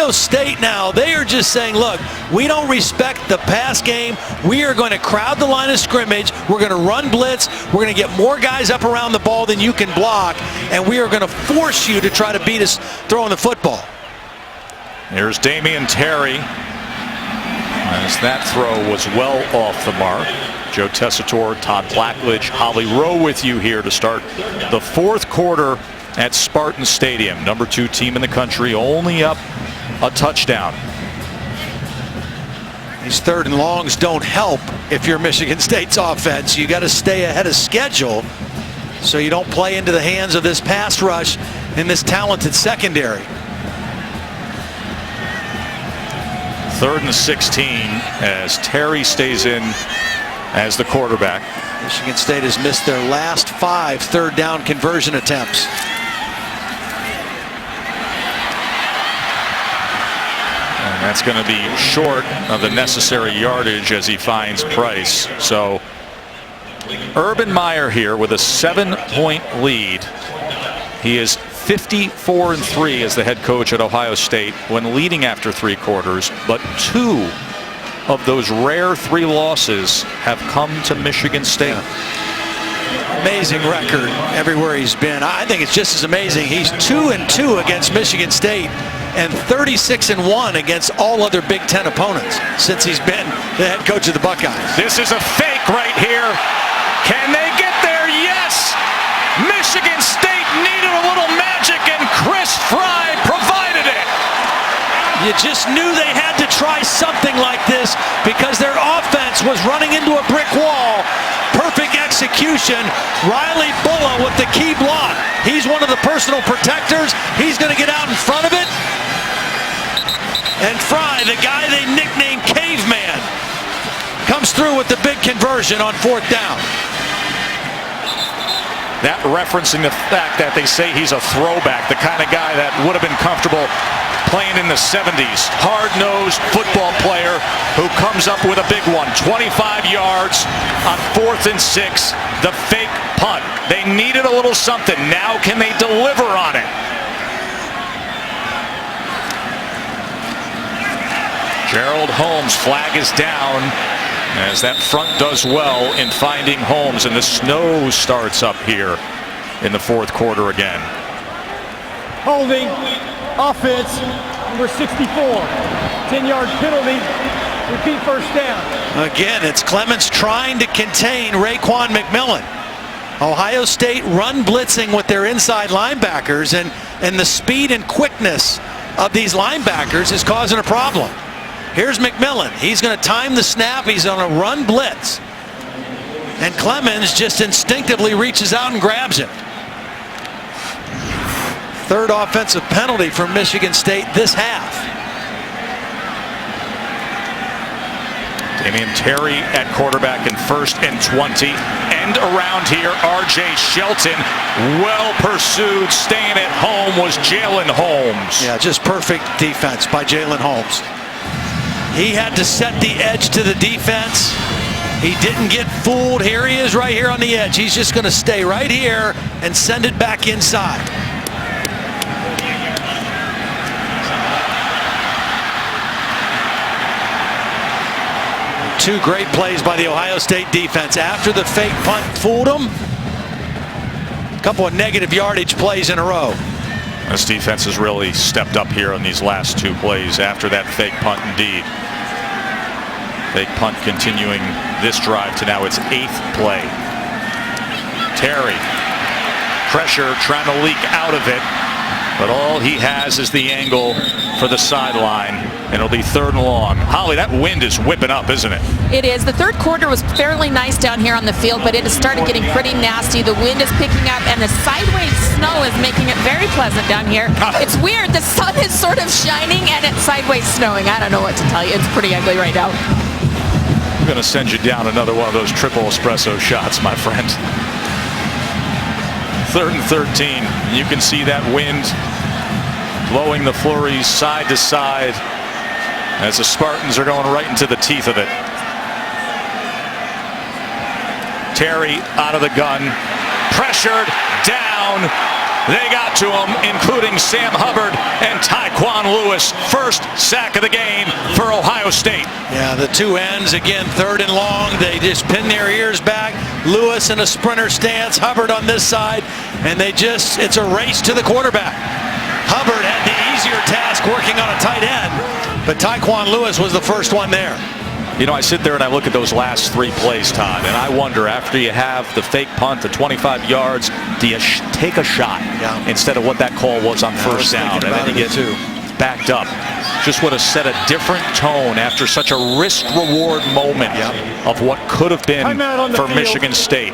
Ohio State now, they are just saying, look, we don't respect the pass game. We are going to crowd the line of scrimmage. We're going to run blitz. We're going to get more guys up around the ball than you can block, and we are going to force you to try to beat us throwing the football. Here's Damian Terry as that throw was well off the mark. Joe Tessitore, Todd Blackledge, Holly Rowe with you here to start the fourth quarter at Spartans Stadium. #2 team in the country, only up a touchdown. These third and longs don't help if you're Michigan State's offense. You got to stay ahead of schedule so you don't play into the hands of this pass rush and this talented secondary. 3rd and 16 as Terry stays in as the quarterback. Michigan State has missed their last 5 third down conversion attempts. And that's going to be short of the necessary yardage as he finds Price. So Urban Meyer here with a 7-point lead. He is 54-3 as the head coach at Ohio State when leading after 3 quarters, but 2 of those rare 3 losses have come to Michigan State. Amazing record everywhere he's been. I think it's just as amazing. He's 2-2 against Michigan State and 36-1 against all other Big Ten opponents since he's been the head coach of the Buckeyes. This is a fake right here. Can they get there? Yes! Michigan State needed a little magic and Lewis. Fry provided it. You just knew they had to try something like this because their offense was running into a brick wall. Perfect execution. Riley Bulla with the key block. He's one of the personal protectors. He's going to get out in front of it. And Fry, the guy they nicknamed Caveman, comes through with the big conversion on 4th down. That referencing the fact that they say he's a throwback, the kind of guy that would have been comfortable playing in the 70s. Hard-nosed football player who comes up with a big one. 25 yards on 4th and 6. The fake punt. They needed a little something. Now can they deliver on it? Gerald Holmes' flag is down as that front does well in finding Holmes, and the snow starts up here in the 4th quarter again. Holding, offense, number 64. 10-yard penalty, repeat 1st down. Again, it's Clemens trying to contain Raekwon McMillan. Ohio State run blitzing with their inside linebackers, and the speed and quickness of these linebackers is causing a problem. Here's McMillan. He's going to time the snap. He's on a run blitz. And Clemens just instinctively reaches out and grabs him. 3rd offensive penalty for Michigan State this half. Damian Terry at quarterback in 1st and 20. End around here, R.J. Shelton. Well pursued, staying at home was Jalen Holmes. Yeah, just perfect defense by Jalen Holmes. He had to set the edge to the defense. He didn't get fooled. Here he is right here on the edge. He's just going to stay right here and send it back inside. Two great plays by the Ohio State defense. After the fake punt fooled them, a couple of negative yardage plays in a row. This defense has really stepped up here on these last 2 plays after that fake punt indeed. Fake punt continuing this drive to now its 8th play. Terry, pressure trying to leak out of it, but all he has is the angle for the sideline, and it'll be 3rd and long. Holly, that wind is whipping up, isn't it? It is. The 3rd quarter was fairly nice down here on the field, but it has started getting pretty nasty. The wind is picking up, and the sideways snow is making it very pleasant down here. It's weird. The sun is sort of shining, and it's sideways snowing. I don't know what to tell you. It's pretty ugly right now. I'm going to send you down another one of those triple espresso shots, my friend. 3rd and 13. You can see that wind blowing the flurries side to side as the Spartans are going right into the teeth of it. Terry out of the gun, pressured, down. They got to him, including Sam Hubbard and Tyquan Lewis. 1st sack of the game for Ohio State. Yeah, the 2 ends, again, 3rd and long. They just pin their ears back. Lewis in a sprinter stance, Hubbard on this side, and it's a race to the quarterback. Hubbard had the easier task working on a tight end, but Tyquan Lewis was the first one there. You know, I sit there and I look at those last 3 plays, Todd, and I wonder, after you have the fake punt, the 25 yards, do you take a shot instead of what that call was on 1st down? And then you get backed up. Just would have set a different tone after such a risk-reward moment of what could have been for Michigan State.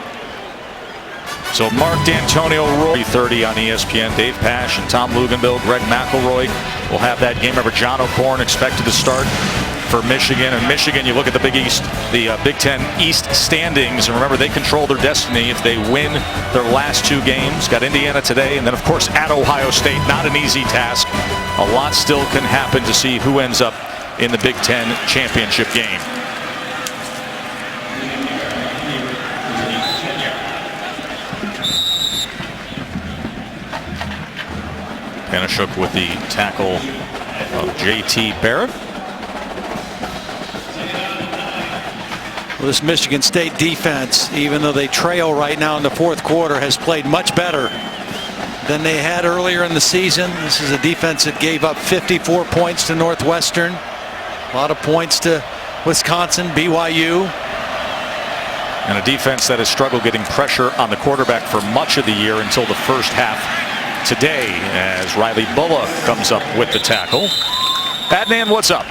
So Mark D'Antonio, 3:30 on ESPN. Dave Pasch and Tom Luganville, Greg McElroy will have that game over. John O'Korn expected to start for Michigan. And Michigan, you look at the Big East, the Big Ten East standings, and remember, they control their destiny if they win their last 2 games. Got Indiana today, and then of course at Ohio State. Not an easy task. A lot still can happen to see who ends up in the Big Ten championship game. Panashuk with the tackle of J.T. Barrett. Well, this Michigan State defense, even though they trail right now in the 4th quarter, has played much better than they had earlier in the season. This is a defense that gave up 54 points to Northwestern, a lot of points to Wisconsin, BYU. And a defense that has struggled getting pressure on the quarterback for much of the year until the first half today as Riley Bullock comes up with the tackle. Adnan, what's up?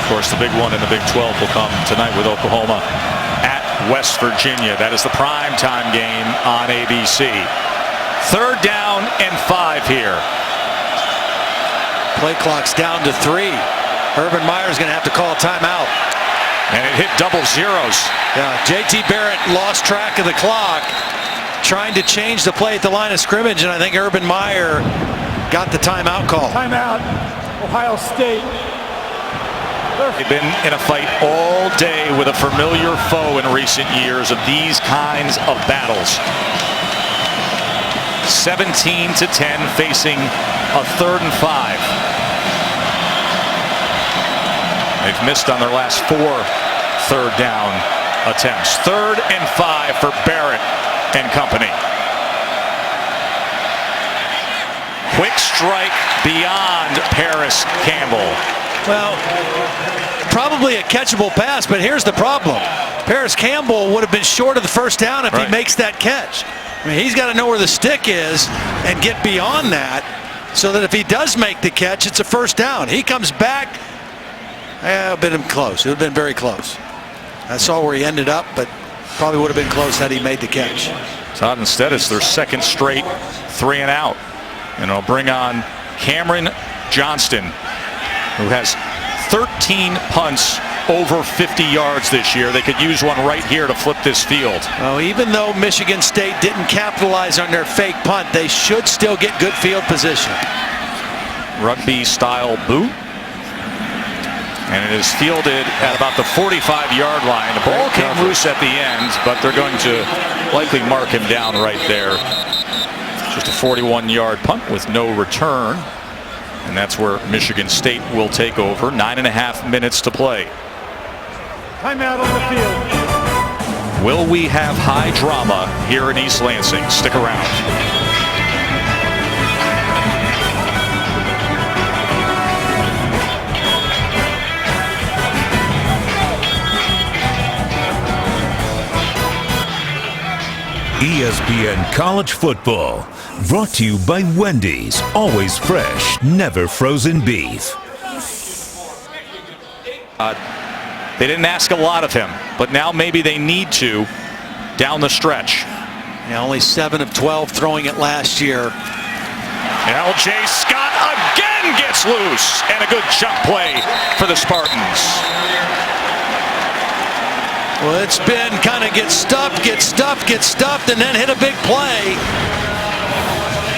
Of course, the big one in the Big 12 will come tonight with Oklahoma at West Virginia. That is the prime time game on ABC. 3rd down and 5 here. Play clock's down to 3. Urban Meyer's going to have to call a timeout. And it hit double zeros. Yeah, J.T. Barrett lost track of the clock, trying to change the play at the line of scrimmage, and I think Urban Meyer got the timeout call. Timeout, Ohio State. They've been in a fight all day with a familiar foe in recent years of these kinds of battles. 17-10 facing a 3rd and 5. They've missed on their last 4 3rd down attempts. 3rd and 5 for Barrett and company. Quick strike beyond Paris Campbell. Well, probably a catchable pass, but here's the problem. Paris Campbell would have been short of the 1st down if he makes that catch. I mean, he's got to know where the stick is and get beyond that so that if he does make the catch, it's a 1st down. He comes back. It would have been close. It would have been very close. I saw where he ended up, but probably would have been close had he made the catch. Todd, instead, it's their 2nd straight 3 and out. And it'll bring on Cameron Johnston, who has 13 punts over 50 yards this year. They could use one right here to flip this field. Well, even though Michigan State didn't capitalize on their fake punt, they should still get good field position. Rugby-style boot. And it is fielded at about the 45-yard line. The ball came loose at the end, but they're going to likely mark him down right there. Just a 41-yard punt with no return. And that's where Michigan State will take over. 9.5 minutes to play. Timeout on the field. Will we have high drama here in East Lansing? Stick around. ESPN College Football, brought to you by Wendy's. Always fresh, never frozen beef. They didn't ask a lot of him, but now maybe they need to down the stretch. Yeah, only 7 of 12 throwing it last year. L.J. Scott again gets loose, and a good chunk play for the Spartans. Well, it's been kind of get stuffed, and then hit a big play.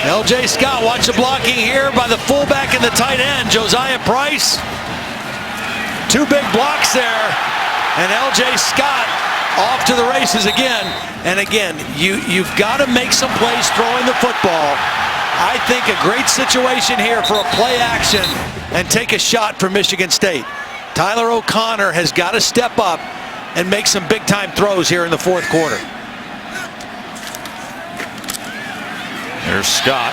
L.J. Scott, watch the blocking here by the fullback and the tight end, Josiah Price. 2 big blocks there, and L.J. Scott off to the races again. And again, you've got to make some plays throwing the football. I think a great situation here for a play action and take a shot for Michigan State. Tyler O'Connor has got to step up and make some big-time throws here in the 4th quarter. There's Scott.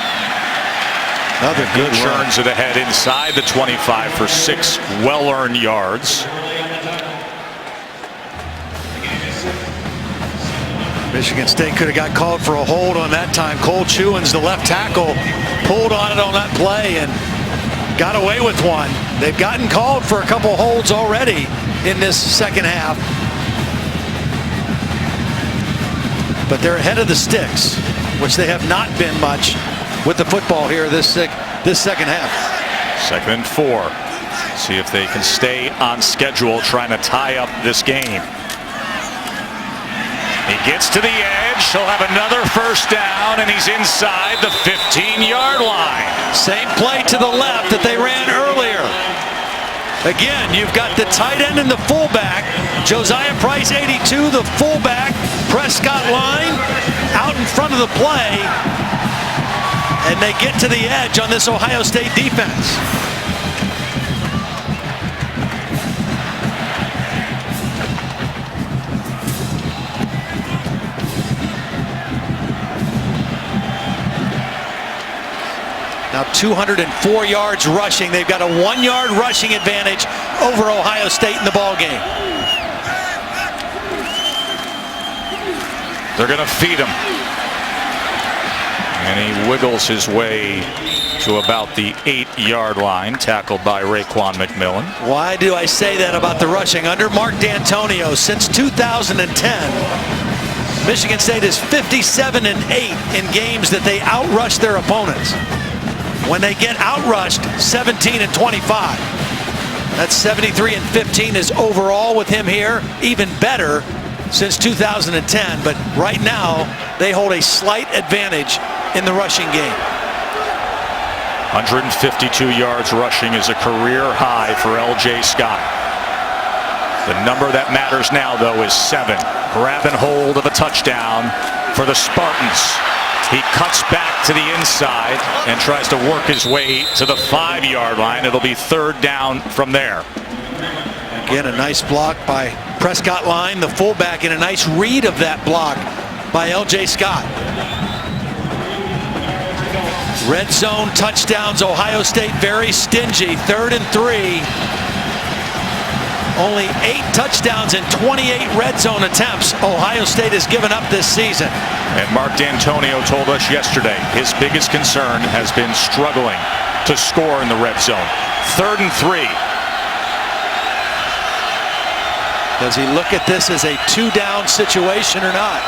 Another good run. Turns it ahead inside the 25 for 6 well-earned yards. Michigan State could have got called for a hold on that time. Cole Chewins, the left tackle, pulled on it on that play and got away with one. They've gotten called for a couple holds already in this 2nd half. But they're ahead of the sticks, which they have not been much with the football here this 2nd half. 2nd and 4. See if they can stay on schedule trying to tie up this game. He gets to the edge. He'll have another 1st down, and he's inside the 15-yard line. Same play to the left that they ran earlier. Again, you've got the tight end and the fullback. Josiah Price, 82, the fullback. Prescott line out in front of the play. And they get to the edge on this Ohio State defense. Now 204 yards rushing. They've got a 1 yard rushing advantage over Ohio State in the ball game. They're going to feed him. And he wiggles his way to about the 8-yard line, tackled by Raekwon McMillan. Why do I say that about the rushing? Under Mark D'Antonio, since 2010, Michigan State is 57-8 in games that they outrush their opponents. When they get outrushed, 17-25. That's 73-15 is overall with him here. Even better since 2010. But right now, they hold a slight advantage in the rushing game. 152 yards rushing is a career high for L.J. Scott. The number that matters now, though, is 7. Grabbing hold of a touchdown for the Spartans. He cuts back to the inside and tries to work his way to the 5-yard line. It'll be 3rd down from there. Again, a nice block by Prescott Line, the fullback, and a nice read of that block by L.J. Scott. Red zone touchdowns. Ohio State very stingy. 3rd and 3. Only 8 touchdowns and 28 red zone attempts Ohio State has given up this season. And Mark D'Antonio told us yesterday his biggest concern has been struggling to score in the red zone. 3rd and 3. Does he look at this as a 2-down situation or not?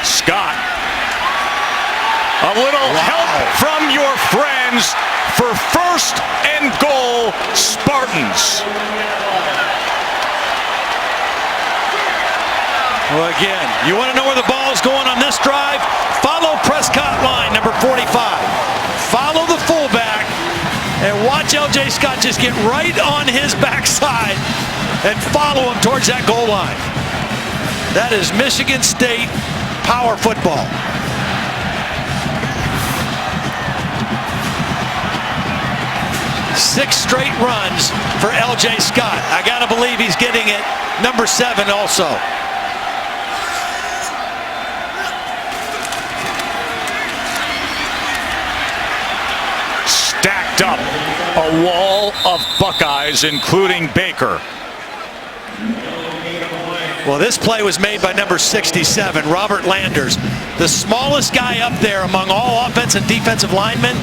Scott. A little help from your friends for 1st and goal, Spartans. Well, again, you want to know where the ball is going on this drive? Follow Prescott Line, number 45. Follow the fullback and watch L.J. Scott just get right on his backside and follow him towards that goal line. That is Michigan State power football. Six straight runs for L.J. Scott. I got to believe he's getting it number 7 also. Stacked up a wall of Buckeyes, including Baker. Well, this play was made by number 67, Robert Landers. The smallest guy up there among all offense and defensive linemen.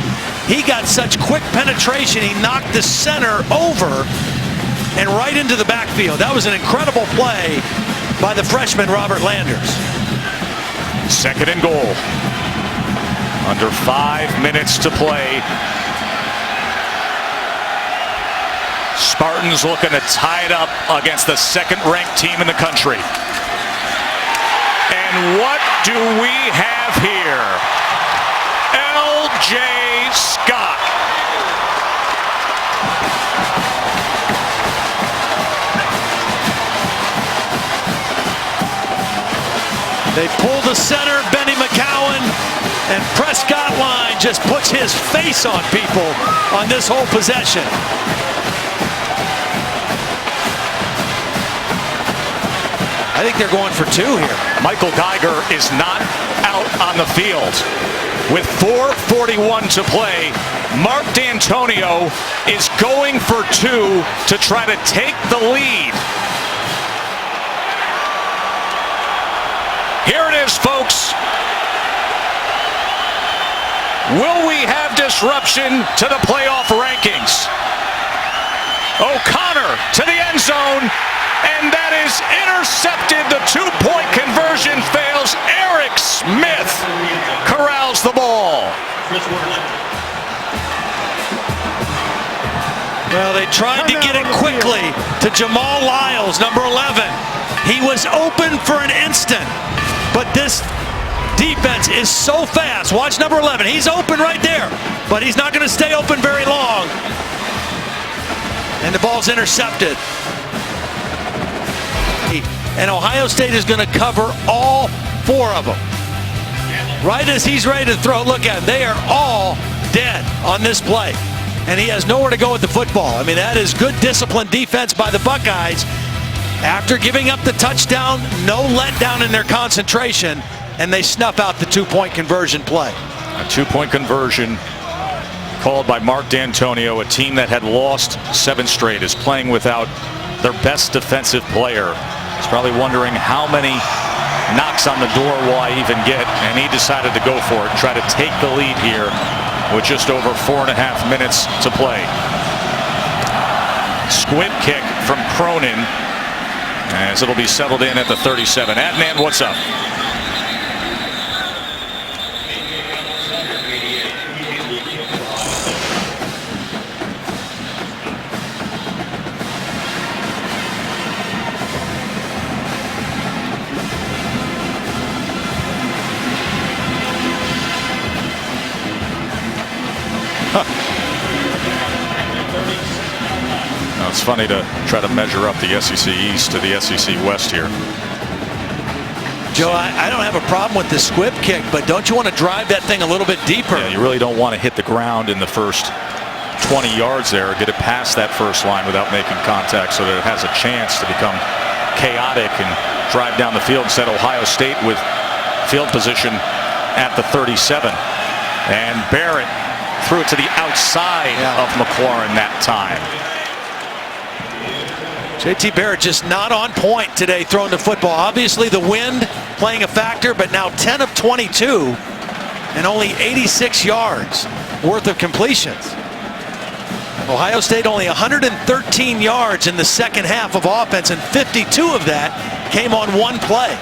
He got such quick penetration, he knocked the center over and right into the backfield. That was an incredible play by the freshman, Robert Landers. 2nd and goal. Under 5 minutes to play. Spartans looking to tie it up against the 2nd-ranked team in the country. And what do we have here? L.J. Scott. They pull the center, Benny McCowan, and Prescott Line just puts his face on people on this whole possession. I think they're going for 2 here. Michael Geiger is not out on the field. With 4:41 to play, Mark D'Antonio is going for 2 to try to take the lead. Here it is, folks. Will we have disruption to the playoff rankings? O'Connor to the end zone. And that is intercepted. The 2-point conversion fails. Eric Smith corrals the ball. Well, they tried to get it quickly to Jamal Lyles, number 11. He was open for an instant, but this defense is so fast. Watch number 11. He's open right there, but he's not going to stay open very long. And the ball's intercepted. And Ohio State is going to cover all 4 of them. Right as he's ready to throw, look at him. They are all dead on this play. And he has nowhere to go with the football. I mean, that is good disciplined defense by the Buckeyes. After giving up the touchdown, no letdown in their concentration. and they snuff out the two-point conversion play. A two-point conversion called by Mark D'Antonio. A team that had lost 7 straight is playing without their best defensive player. He's probably wondering how many knocks on the door will I even get, and he decided to go for it, try to take the lead here with just over 4.5 minutes to play. Squib kick from Cronin as it'll be settled in at the 37. Adnan, what's up? It's funny to try to measure up the SEC East to the SEC West here. Joe, I don't have a problem with the squib kick, but don't you want to drive that thing a little bit deeper? Yeah, you really don't want to hit the ground in the first 20 yards there, get it past that first line without making contact so that it has a chance to become chaotic and drive down the field. Instead, Ohio State with field position at the 37. And Barrett threw it to the outside of McLaurin that time. JT Barrett just not on point today throwing the football. Obviously the wind playing a factor, but now 10 of 22 and only 86 yards worth of completions. Ohio State only 113 yards in the second half of offense, and 52 of that came on one play.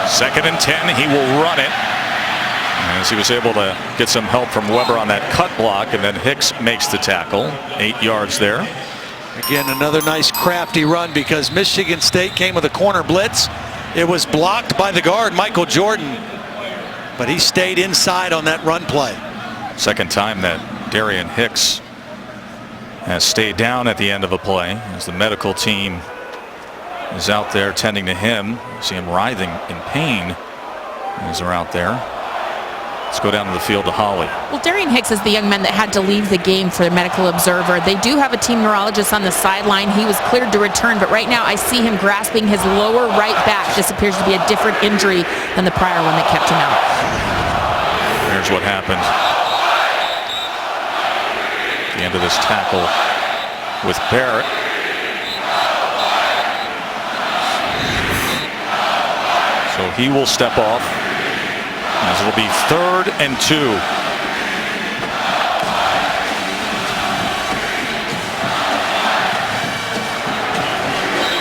Second and 10, he will run it as he was able to get some help from Weber on that cut block, and then Hicks makes the tackle. 8 yards there. Again, another nice crafty run because Michigan State came with a corner blitz. It was blocked by the guard, Michael Jordan, but he stayed inside on that run play. Second time that Darian Hicks has stayed down at the end of a play as the medical team is out there tending to him. You see him writhing in pain as they're out there. Let's go down to the field to Holly. Well, Darian Hicks is the young man that had to leave the game for the medical observer. They do have a team neurologist on the sideline. He was cleared to return, but right now I see him grasping his lower right back. This appears to be a different injury than the prior one that kept him out. Here's what happened. The end of this tackle with Barrett. So he will step off as it'll be 3rd and 2.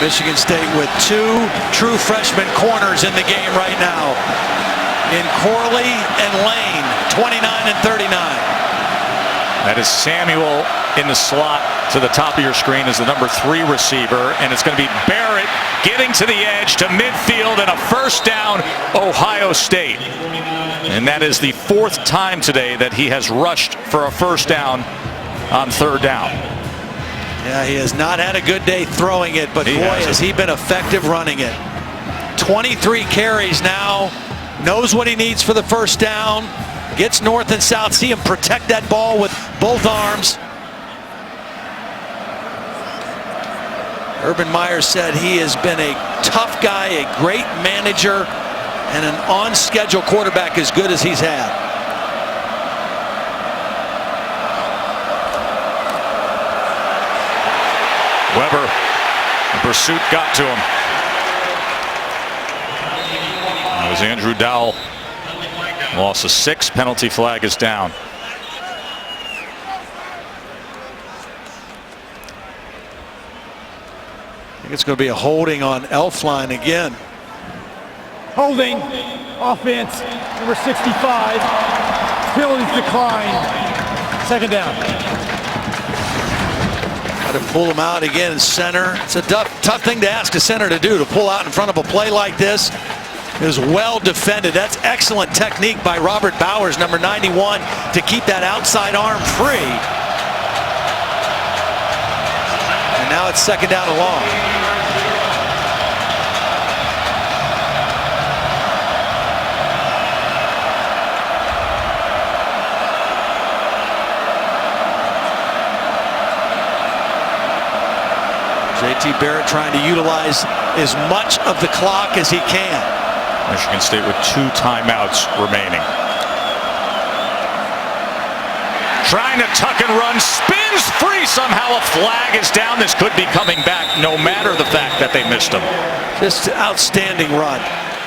Michigan State with 2 true freshman corners in the game right now in Corley and Lane, 29 and 39. That is Samuel in the slot to the top of your screen as the number 3 receiver, and it's going to be Barrett getting to the edge to midfield and a first down, Ohio State. And that is the 4th time today that he has rushed for a first down on 3rd down. Yeah, he has not had a good day throwing it, but boy, has he been effective running it. 23 carries now, knows what he needs for the first down, gets north and south, see him protect that ball with both arms. Urban Meyer said he has been a tough guy, a great manager, and an on-schedule quarterback as good as he's had. Weber, the pursuit got to him. It was Andrew Dowell. Loss of 6, penalty flag is down. I think it's going to be a holding on Elflein again. Holding, offense, number 65. Penalties declined. 2nd down. Got to pull him out again in center. It's a tough thing to ask a center to do, to pull out in front of a play like this. It was well defended. That's excellent technique by Robert Bowers, number 91, to keep that outside arm free. And now it's 2nd down and long. JT Barrett trying to utilize as much of the clock as he can. Michigan State with 2 timeouts remaining. Trying to tuck and run, spins free. Somehow a flag is down. This could be coming back no matter the fact that they missed him. Just outstanding run.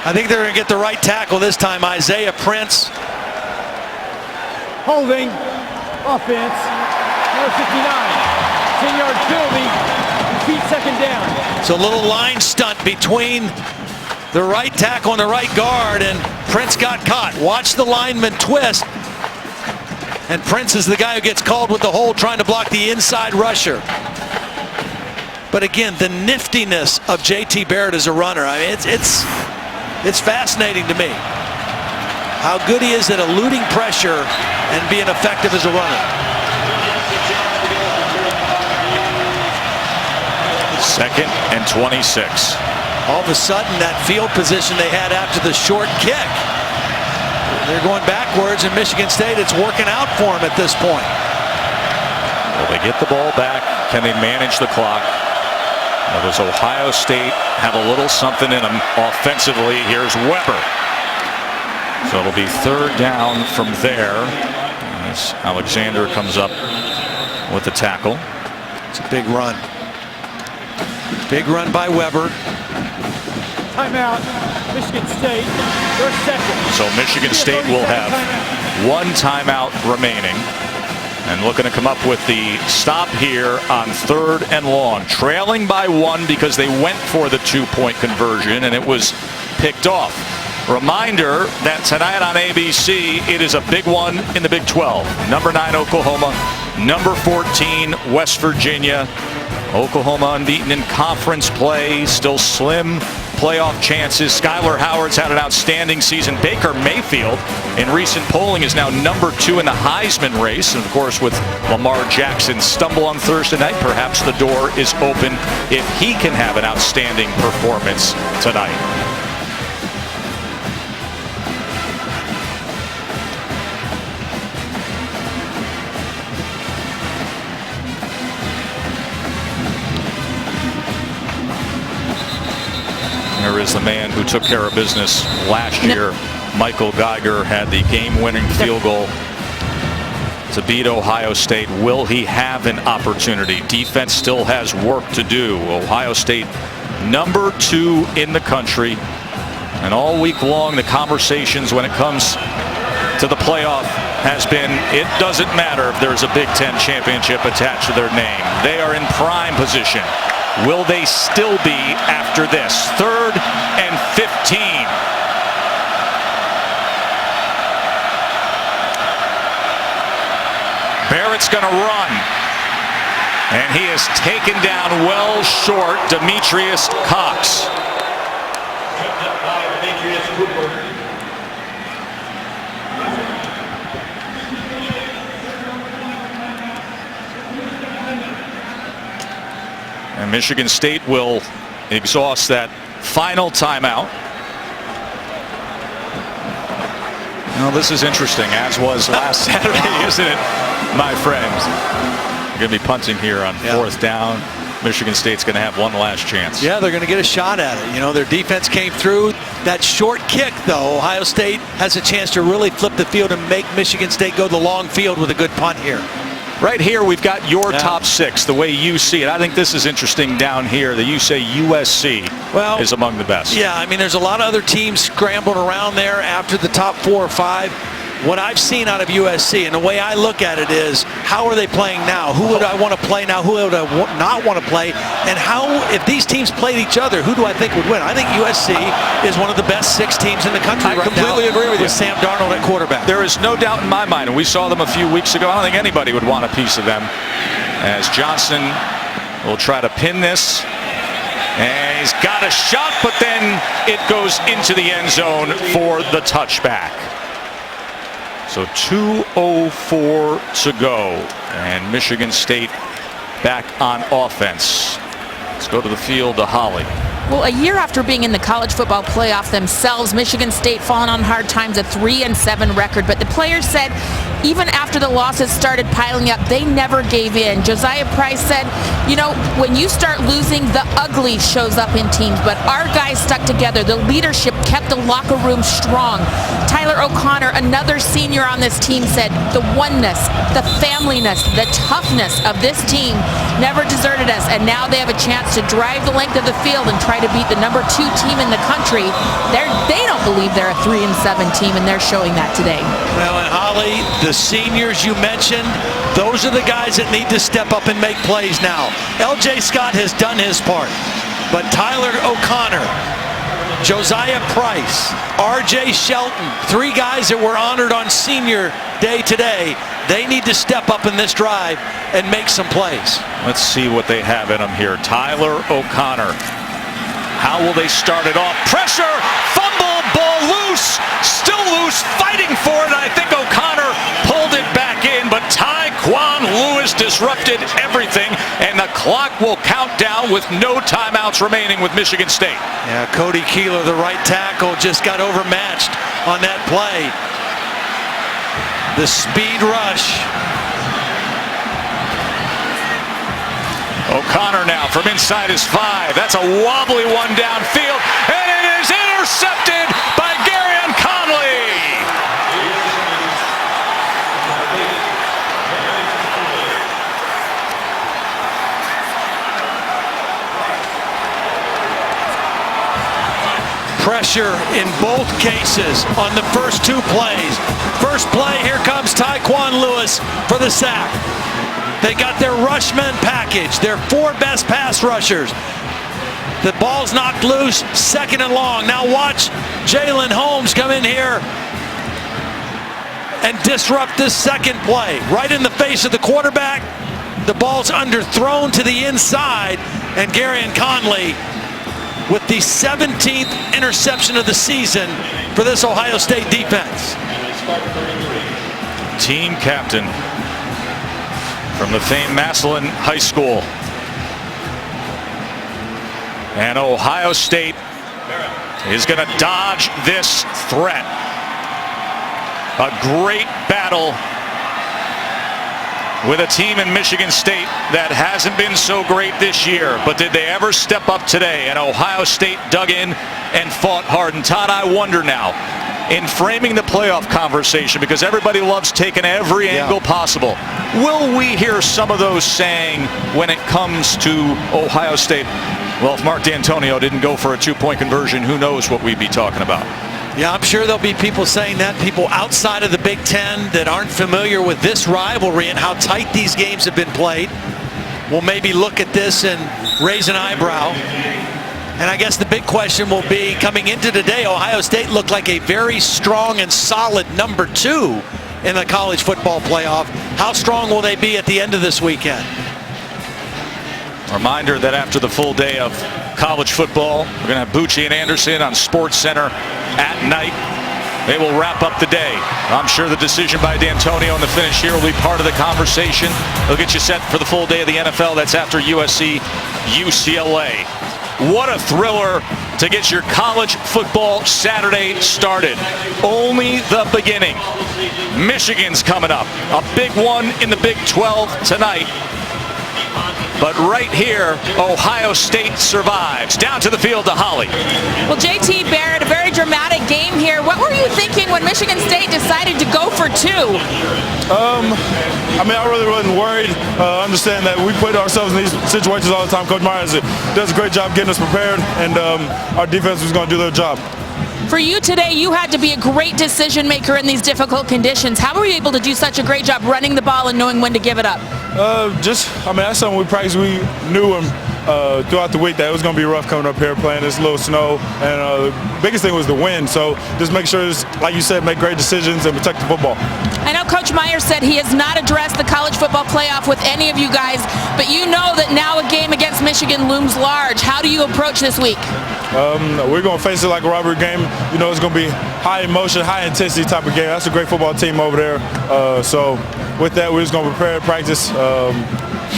I think they're going to get the right tackle this time. Isaiah Prince. Holding. Offense. Number 59. 10-yard penalty. Repeat second down. So a little line stunt between the right tackle and the right guard, and Prince got caught. Watch the lineman twist. And Prince is the guy who gets called with the hold, trying to block the inside rusher. But again, the niftiness of JT Barrett as a runner, I mean, it's fascinating to me how good he is at eluding pressure and being effective as a runner. Second and 26. All of a sudden, that field position they had after the short kick, they're going backwards, and Michigan State, it's working out for them at this point. Will they get the ball back? Can they manage the clock? Now, does Ohio State have a little something in them offensively? Here's Weber. So it'll be 3rd down from there as Alexander comes up with the tackle. It's a big run. Big run by Weber. Timeout. Michigan State. Their second. So Michigan State will have 1 timeout remaining. And looking to come up with the stop here on 3rd and long. Trailing by 1 because they went for the 2-point conversion and it was picked off. Reminder that tonight on ABC, it is a big one in the Big 12. Number 9 Oklahoma, number 14 West Virginia. Oklahoma unbeaten in conference play, still slim playoff chances. Skylar Howard's had an outstanding season. Baker Mayfield in recent polling is now number 2 in the Heisman race. And of course, with Lamar Jackson's stumble on Thursday night, perhaps the door is open if he can have an outstanding performance tonight. There is the man who took care of business last year. Michael Geiger had the game-winning field goal to beat Ohio State. Will he have an opportunity? Defense still has work to do. Ohio State number 2 in the country. And all week long, the conversations when it comes to the playoff has been, it doesn't matter if there's a Big Ten championship attached to their name. They are in prime position. Will they still be after this? 3rd and 15. Barrett's going to run. And he is taken down well short. Demetrius Cox. And Michigan State will exhaust that final timeout. Well, this is interesting, as was last Saturday, isn't it, my friends? They're going to be punting here on 4th down. Michigan State's going to have one last chance. Yeah, they're going to get a shot at it. You know, their defense came through. That short kick, though, Ohio State has a chance to really flip the field and make Michigan State go the long field with a good punt here. Right here, we've got your top 6, the way you see it. I think this is interesting down here that you say USC is among the best. Yeah, I mean, there's a lot of other teams scrambling around there after the top 4 or 5. What I've seen out of USC, and the way I look at it is, how are they playing now? Who would I want to play now? Who would I not want to play? And how, if these teams played each other, who do I think would win? I think USC is one of the best 6 teams in the country right now. I completely agree with you. With Sam Darnold at quarterback. There is no doubt in my mind, and we saw them a few weeks ago. I don't think anybody would want a piece of them. As Johnson will try to pin this. And he's got a shot, but then it goes into the end zone for the touchback. So 2:04 to go, and Michigan State back on offense. Let's go to the field to Holly. Well, a year after being in the college football playoff themselves, Michigan State fallen on hard times, a 3-7 record. But the players said even after the losses started piling up, they never gave in. Josiah Price said, you know, when you start losing, the ugly shows up in teams. But our guys stuck together. The leadership kept the locker room strong. Tyler O'Connor, another senior on this team, said the oneness, the familyness, the toughness of this team never deserted us. And now they have a chance to drive the length of the field and try to beat the number 2 team in the country. They don't believe they're a 3-7 team, and they're showing that today. Well, and Holly, the seniors you mentioned, those are the guys that need to step up and make plays now. L.J. Scott has done his part, but Tyler O'Connor, Josiah Price, R.J. Shelton, 3 guys that were honored on senior day today, they need to step up in this drive and make some plays. Let's see what they have in them here. Tyler O'Connor. How will they start it off? Pressure, fumble, ball loose, still loose, fighting for it. I think O'Connor pulled it back in, but Tyquan Lewis disrupted everything, and the clock will count down with no timeouts remaining with Michigan State. Yeah, Cody Keeler, the right tackle, just got overmatched on that play. The speed rush. O'Connor now from inside his 5. That's a wobbly one downfield, and it is intercepted by Garyon Conley. Pressure in both cases on the first 2 plays. First play, here comes Tyquan Lewis for the sack. They got their rushman package, their 4 best pass rushers. The ball's knocked loose, 2nd and long. Now watch Jalen Holmes come in here and disrupt this second play. Right in the face of the quarterback. The ball's underthrown to the inside, and Garyon Conley with the 17th interception of the season for this Ohio State defense. Team captain from the famed Massillon High School. And Ohio State is going to dodge this threat. A great battle with a team in Michigan State that hasn't been so great this year. But did they ever step up today? And Ohio State dug in and fought hard. And Todd, I wonder now, in framing the playoff conversation, because everybody loves taking every angle possible, will we hear some of those saying when it comes to Ohio State, well, if Mark D'Antonio didn't go for a 2-point conversion, who knows what we'd be talking about? Yeah, I'm sure there'll be people saying that, people outside of the Big Ten that aren't familiar with this rivalry and how tight these games have been played will maybe look at this and raise an eyebrow. And I guess the big question will be, coming into today, Ohio State looked like a very strong and solid number 2 in the college football playoff. How strong will they be at the end of this weekend? Reminder that after the full day of college football, we're going to have Bucci and Anderson on SportsCenter at night. They will wrap up the day. I'm sure the decision by D'Antonio and the finish here will be part of the conversation. They'll get you set for the full day of the NFL. That's after USC, UCLA. What a thriller to get your college football Saturday started. Only the beginning. Michigan's coming up. A big one in the Big 12 tonight. But right here, Ohio State survives. Down to the field to Holly. Well, JT Barrett, a very dramatic game here. What were you thinking when Michigan State decided to go for 2? I mean, I really wasn't worried. Understand that we put ourselves in these situations all the time. Coach Myers does a great job getting us prepared, and our defense was going to do their job. For you today, you had to be a great decision maker in these difficult conditions. How were you able to do such a great job running the ball and knowing when to give it up? That's something we practiced. We knew throughout the week that it was going to be rough coming up here playing this little snow. And the biggest thing was the wind. So just make sure, like you said, make great decisions and protect the football. I know Coach Myers said he has not addressed the college football playoff with any of you guys, but you know that now a game against Michigan looms large. How do you approach this week? We're going to face it like a rivalry game. You know, it's going to be high emotion, high intensity type of game. That's a great football team over there. So with that, we're just going to prepare and practice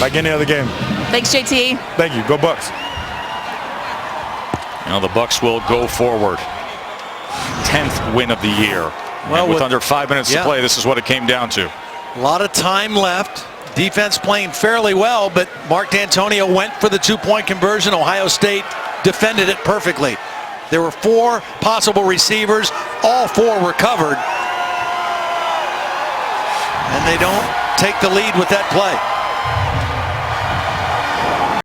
like any other game. Thanks, JT. Thank you. Go Bucks. Now the Bucks will go forward. 10th win of the year. Well, and with under 5 minutes to play, this is what it came down to. A lot of time left. Defense playing fairly well, but Mark D'Antonio went for the two-point conversion. Ohio State defended it perfectly. There were 4 possible receivers. All 4 were covered. And they don't take the lead with that play.